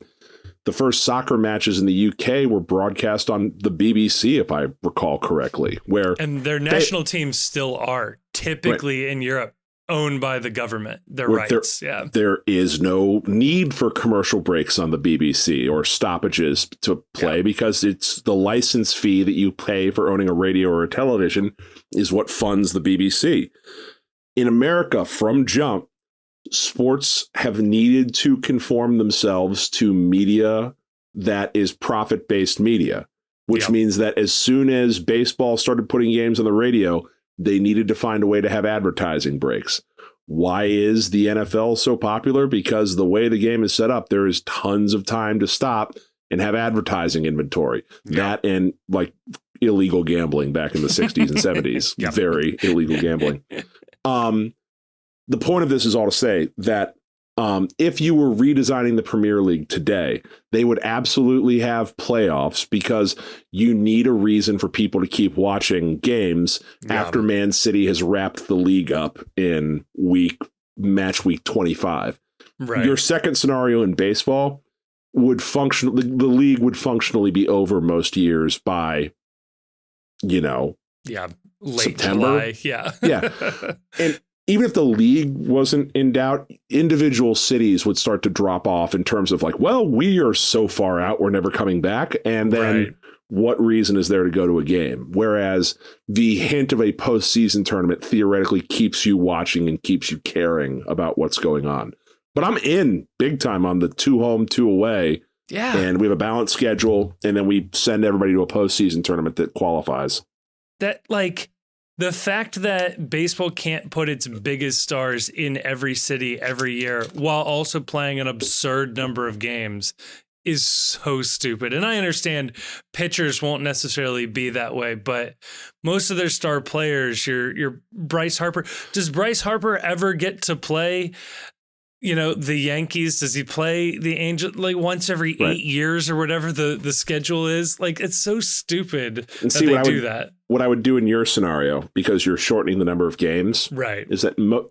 B: The first soccer matches in the UK were broadcast on the BBC, if I recall correctly,
A: and their national teams still are typically in Europe owned by the government, their rights.
B: There is no need for commercial breaks on the BBC or stoppages to play because it's the license fee that you pay for owning a radio or a television is what funds the BBC. In America, from jump, sports have needed to conform themselves to media that is profit-based media, which means that as soon as baseball started putting games on the radio, they needed to find a way to have advertising breaks. Why is the NFL so popular? Because the way the game is set up, there is tons of time to stop and have advertising inventory. That and like illegal gambling back in the 60s and 70s. Very illegal gambling. The point of this is all to say that if you were redesigning the Premier League today, they would absolutely have playoffs because you need a reason for people to keep watching games after Man City has wrapped the league up in match week 25. Right. Your second scenario in baseball would function. The league would functionally be over most years by, late September. July. And even if the league wasn't in doubt, individual cities would start to drop off in terms of like, well, we are so far out, we're never coming back. And then what reason is there to go to a game? Whereas the hint of a postseason tournament theoretically keeps you watching and keeps you caring about what's going on. But I'm in big time on the 2 home, 2 away. Yeah. And we have a balanced schedule. And then we send everybody to a postseason tournament that qualifies.
A: The fact that baseball can't put its biggest stars in every city every year while also playing an absurd number of games is so stupid. And I understand pitchers won't necessarily be that way, but most of their star players, your Bryce Harper, does Bryce Harper ever get to play the Yankees? Does he play the Angels like once every 8 years or whatever the schedule is? Like, it's so stupid that they do that.
B: What I would do in your scenario, because you're shortening the number of games, is that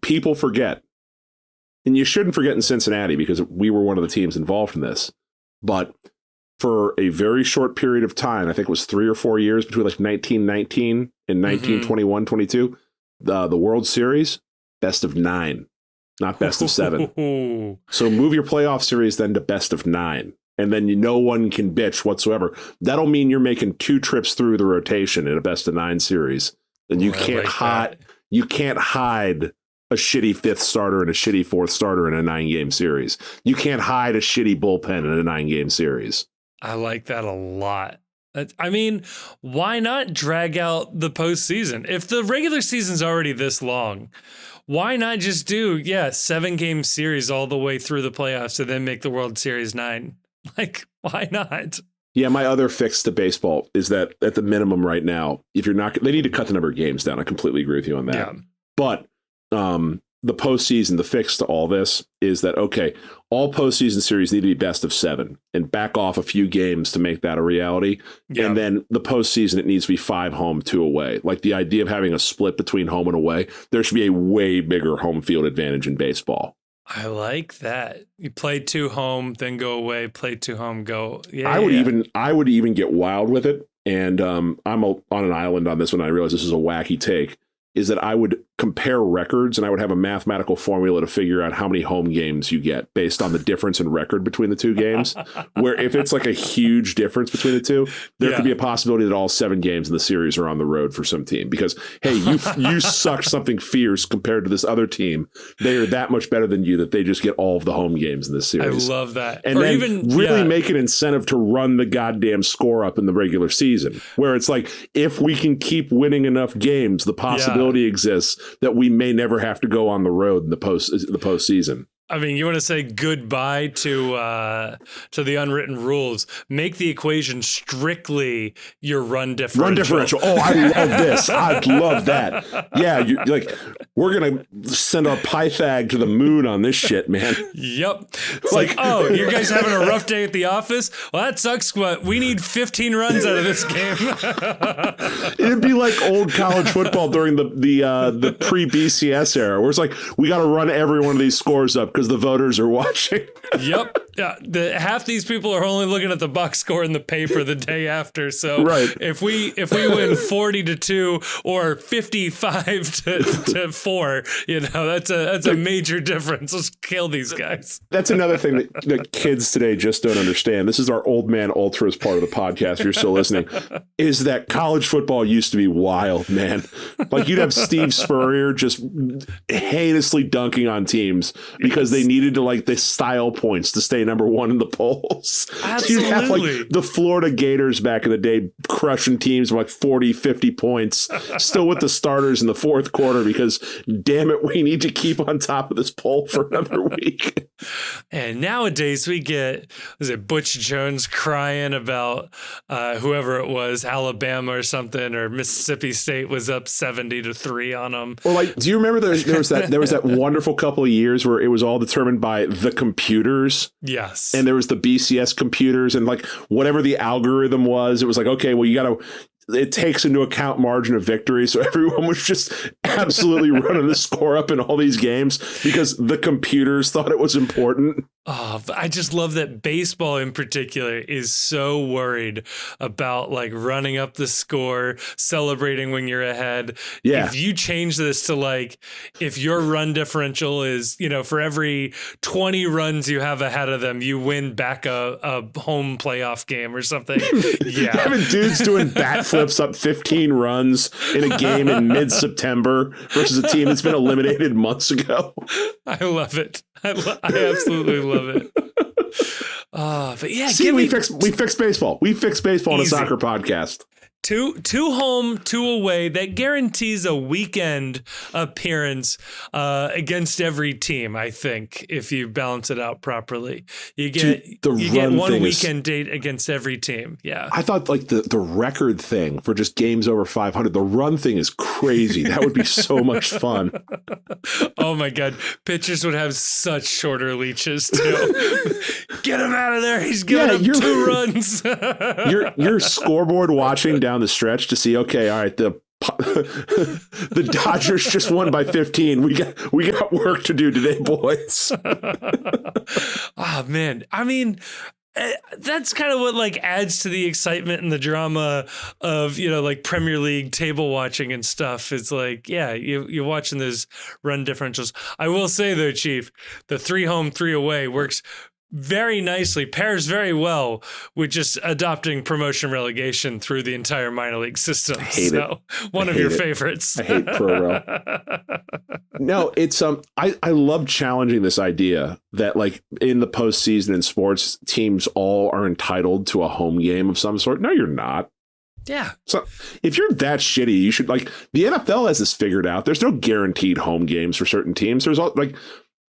B: people forget. And you shouldn't forget in Cincinnati because we were one of the teams involved in this. But for a very short period of time, I think it was 3 or 4 years between like 1919 and 1921-22, the World Series, best of 9. Not best of 7. So move your playoff series then to best of 9. And then no one can bitch whatsoever. That'll mean you're making 2 trips through the rotation in a best of 9 series. And you can't hide a shitty 5th starter and a shitty 4th starter in a 9-game series. You can't hide a shitty bullpen in a 9-game series.
A: I like that a lot. I mean, why not drag out the postseason? If the regular season's already this long, why not just do 7-game series all the way through the playoffs and then make the World Series 9? Like, why not?
B: Yeah, my other fix to baseball is that at the minimum right now, if you're not, they need to cut the number of games down. I completely agree with you on that. Yeah. But the postseason, the fix to all this is that, okay, all postseason series need to be best of 7 and back off a few games to make that a reality. Yeah. And then the postseason, it needs to be 5 home, 2 away. Like the idea of having a split between home and away, there should be a way bigger home field advantage in baseball.
A: I like that. You play 2 home, then go away, play 2 home, go. Yeah,
B: I would even get wild with it. And I'm on an island on this one. I realize this is a wacky take. Is that I would compare records and I would have a mathematical formula to figure out how many home games you get based on the difference in record between the 2 games. Where if it's like a huge difference between the 2, there could be a possibility that all 7 games in the series are on the road for some team because, hey, you suck something fierce compared to this other team. They are that much better than you that they just get all of the home games in this series.
A: I love that.
B: And then really make an incentive to run the goddamn score up in the regular season where it's like, if we can keep winning enough games, the possibility exists that we may never have to go on the road in the postseason.
A: I mean, you want to say goodbye to the unwritten rules. Make the equation strictly your run differential.
B: Run differential. Oh, I love this. I'd love that. Yeah, we're going to send our Pythag to the moon on this shit, man.
A: Yep. It's like, oh, you guys having a rough day at the office? Well, that sucks, but we need 15 runs out of this game.
B: It'd be like old college football during the pre-BCS era, where it's like, we got to run every one of these scores up because the voters are watching.
A: Yep. half these people are only looking at the box score in the paper the day after. So if we win 40-2 or 55-4, that's a major difference. Let's kill these guys.
B: That's another thing that kids today just don't understand. This is our old man ultras part of the podcast. If you're still listening, is that college football used to be wild, man. Like you'd have Steve Spurrier just heinously dunking on teams because they needed to the style points to stay number one in the polls.
A: Absolutely.
B: You'd have the Florida Gators back in the day crushing teams by 40, 50 points, still with the starters in the fourth quarter because, damn it, we need to keep on top of this poll for another week.
A: And nowadays we get, Butch Jones crying about whoever it was, Alabama or something, or Mississippi State was up 70-3 on them. Or
B: do you remember there was that wonderful couple of years where it was all determined by the computers?
A: Yes.
B: And there was the BCS computers and whatever the algorithm was, it was okay, well, it takes into account margin of victory. So everyone was just absolutely running the score up in all these games because the computers thought it was important.
A: Oh, I just love that baseball in particular is so worried about running up the score, celebrating when you're ahead.
B: Yeah.
A: If you change this to if your run differential is, for every 20 runs you have ahead of them, you win back a home playoff game or something. Yeah.
B: Having dudes doing bat flips up 15 runs in a game in mid-September versus a team that's been eliminated months ago.
A: I love it. I absolutely love it. But yeah,
B: see, we fixed baseball. We fixed baseball in a soccer podcast.
A: Two home, two away. That guarantees a weekend appearance against every team, I think, if you balance it out properly. You get one weekend date against every team. Yeah.
B: I thought the record thing for just games over 500, the run thing is crazy. That would be so much fun.
A: Oh my God. Pitchers would have such shorter leashes too. Get him out of there. He's giving up 2 runs.
B: Your scoreboard watching down the stretch to see, okay, all right, the Dodgers just won by 15. We got work to do today, boys.
A: Oh man, I mean, that's kind of what adds to the excitement and the drama of Premier League table watching and stuff. It's you're watching those run differentials. I will say though, Chief, the 3 home, 3 away works very nicely, pairs very well with just adopting promotion relegation through the entire minor league system.
B: I hate it.
A: One of your favorites.
B: I hate pro-rel. No, it's I love challenging this idea that in the postseason in sports, teams all are entitled to a home game of some sort. No, you're not.
A: Yeah.
B: So if you're that shitty, you should the NFL has this figured out. There's no guaranteed home games for certain teams. There's all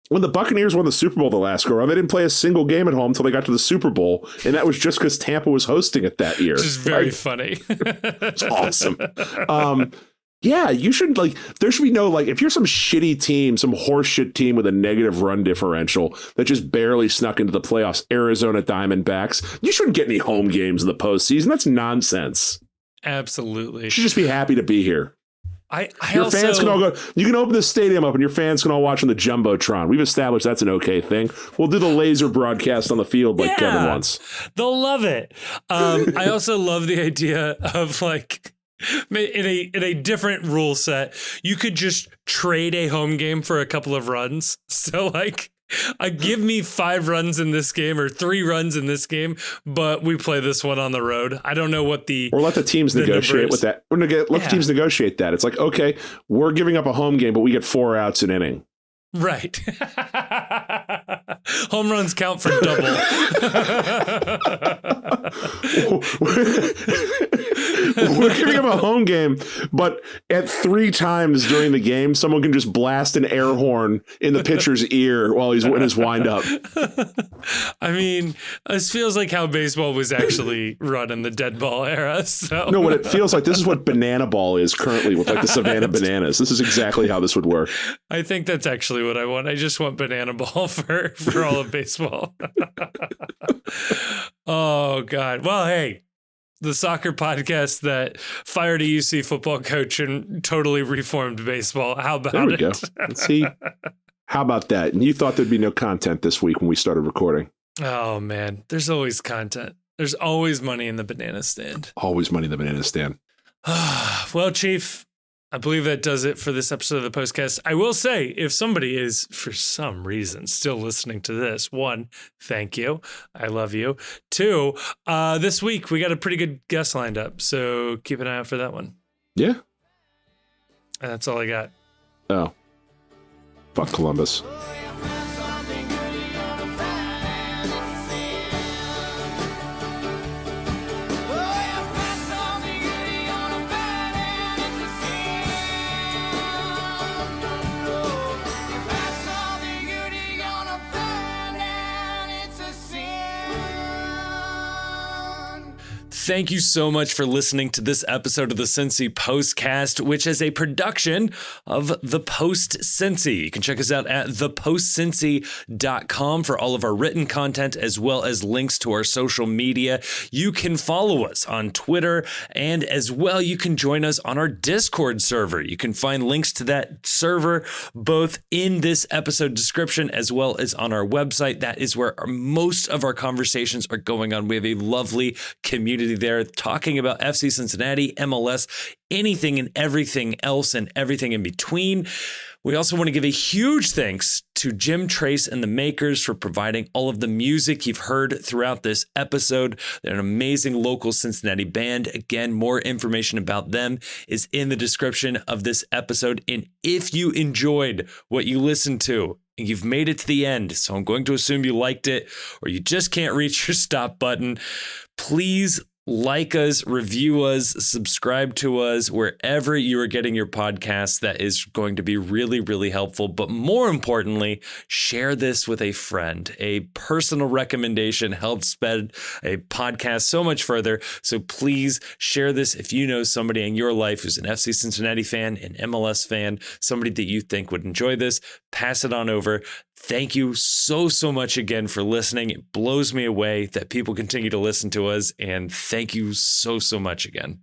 B: when the Buccaneers won the Super Bowl the last go around, they didn't play a single game at home until they got to the Super Bowl. And that was just because Tampa was hosting it that year.
A: Which is very funny.
B: It's awesome. Yeah, you should there should be no if you're some shitty team, some horseshit team with a negative run differential that just barely snuck into the playoffs, Arizona Diamondbacks, you shouldn't get any home games in the postseason. That's nonsense.
A: Absolutely.
B: You should just be happy to be here. Your fans can all go. You can open the stadium up and your fans can all watch on the Jumbotron. We've established that's an okay thing. We'll do the laser broadcast on the field Kevin wants.
A: They'll love it. I also love the idea of in a different rule set, you could just trade a home game for a couple of runs. So give me 5 runs in this game or 3 runs in this game, but we play this one on the road. I don't know what
B: or let the teams negotiate with that. Let the teams negotiate that. It's okay, we're giving up a home game, but we get 4 outs an inning.
A: Right. Home runs count for double.
B: We're giving him a home game, but at 3 times during the game, someone can just blast an air horn in the pitcher's ear while he's in his windup.
A: I mean, this feels like how baseball was actually run in the dead ball era. So
B: no, what it feels like, this is what banana ball is currently with the Savannah Bananas. This is exactly how this would work.
A: I think that's actually what I want. I just want banana ball for all of baseball. Oh God. Well, hey, the soccer podcast that fired a UC football coach and totally reformed baseball. How about it?
B: There we go. See, how about that? And you thought there'd be no content this week when we started recording.
A: Oh, man. There's always content. There's always money in the banana stand.
B: Always money in the banana stand.
A: Well, Chief, I believe that does it for this episode of the Postcast. I will say, if somebody is, for some reason, still listening to this, 1, thank you. I love you. 2, this week we got a pretty good guest lined up, so keep an eye out for that one.
B: Yeah.
A: And that's all I got.
B: Oh. Fuck Columbus.
A: Thank you so much for listening to this episode of the Cincy Postcast, which is a production of The Post Cincy. You can check us out at thepostcincy.com for all of our written content, as well as links to our social media. You can follow us on Twitter, and as well, you can join us on our Discord server. You can find links to that server both in this episode description as well as on our website. That is where most of our conversations are going on. We have a lovely community there talking about FC Cincinnati, MLS, anything and everything else and everything in between. We also want to give a huge thanks to Jim Trace and the Makers for providing all of the music you've heard throughout this episode. They're an amazing local Cincinnati band. Again, more information about them is in the description of this episode. And if you enjoyed what you listened to, and you've made it to the end, so I'm going to assume you liked it, or you just can't reach your stop button, please like us, review us, subscribe to us wherever you are getting your podcasts. That is going to be really, really helpful. But more importantly, share this with a friend. A personal recommendation helps spread a podcast so much further. So please share this if you know somebody in your life who's an FC Cincinnati fan, an MLS fan, somebody that you think would enjoy this. Pass it on over. Thank you so much again for listening. It blows me away that people continue to listen to us. And thank you so much again.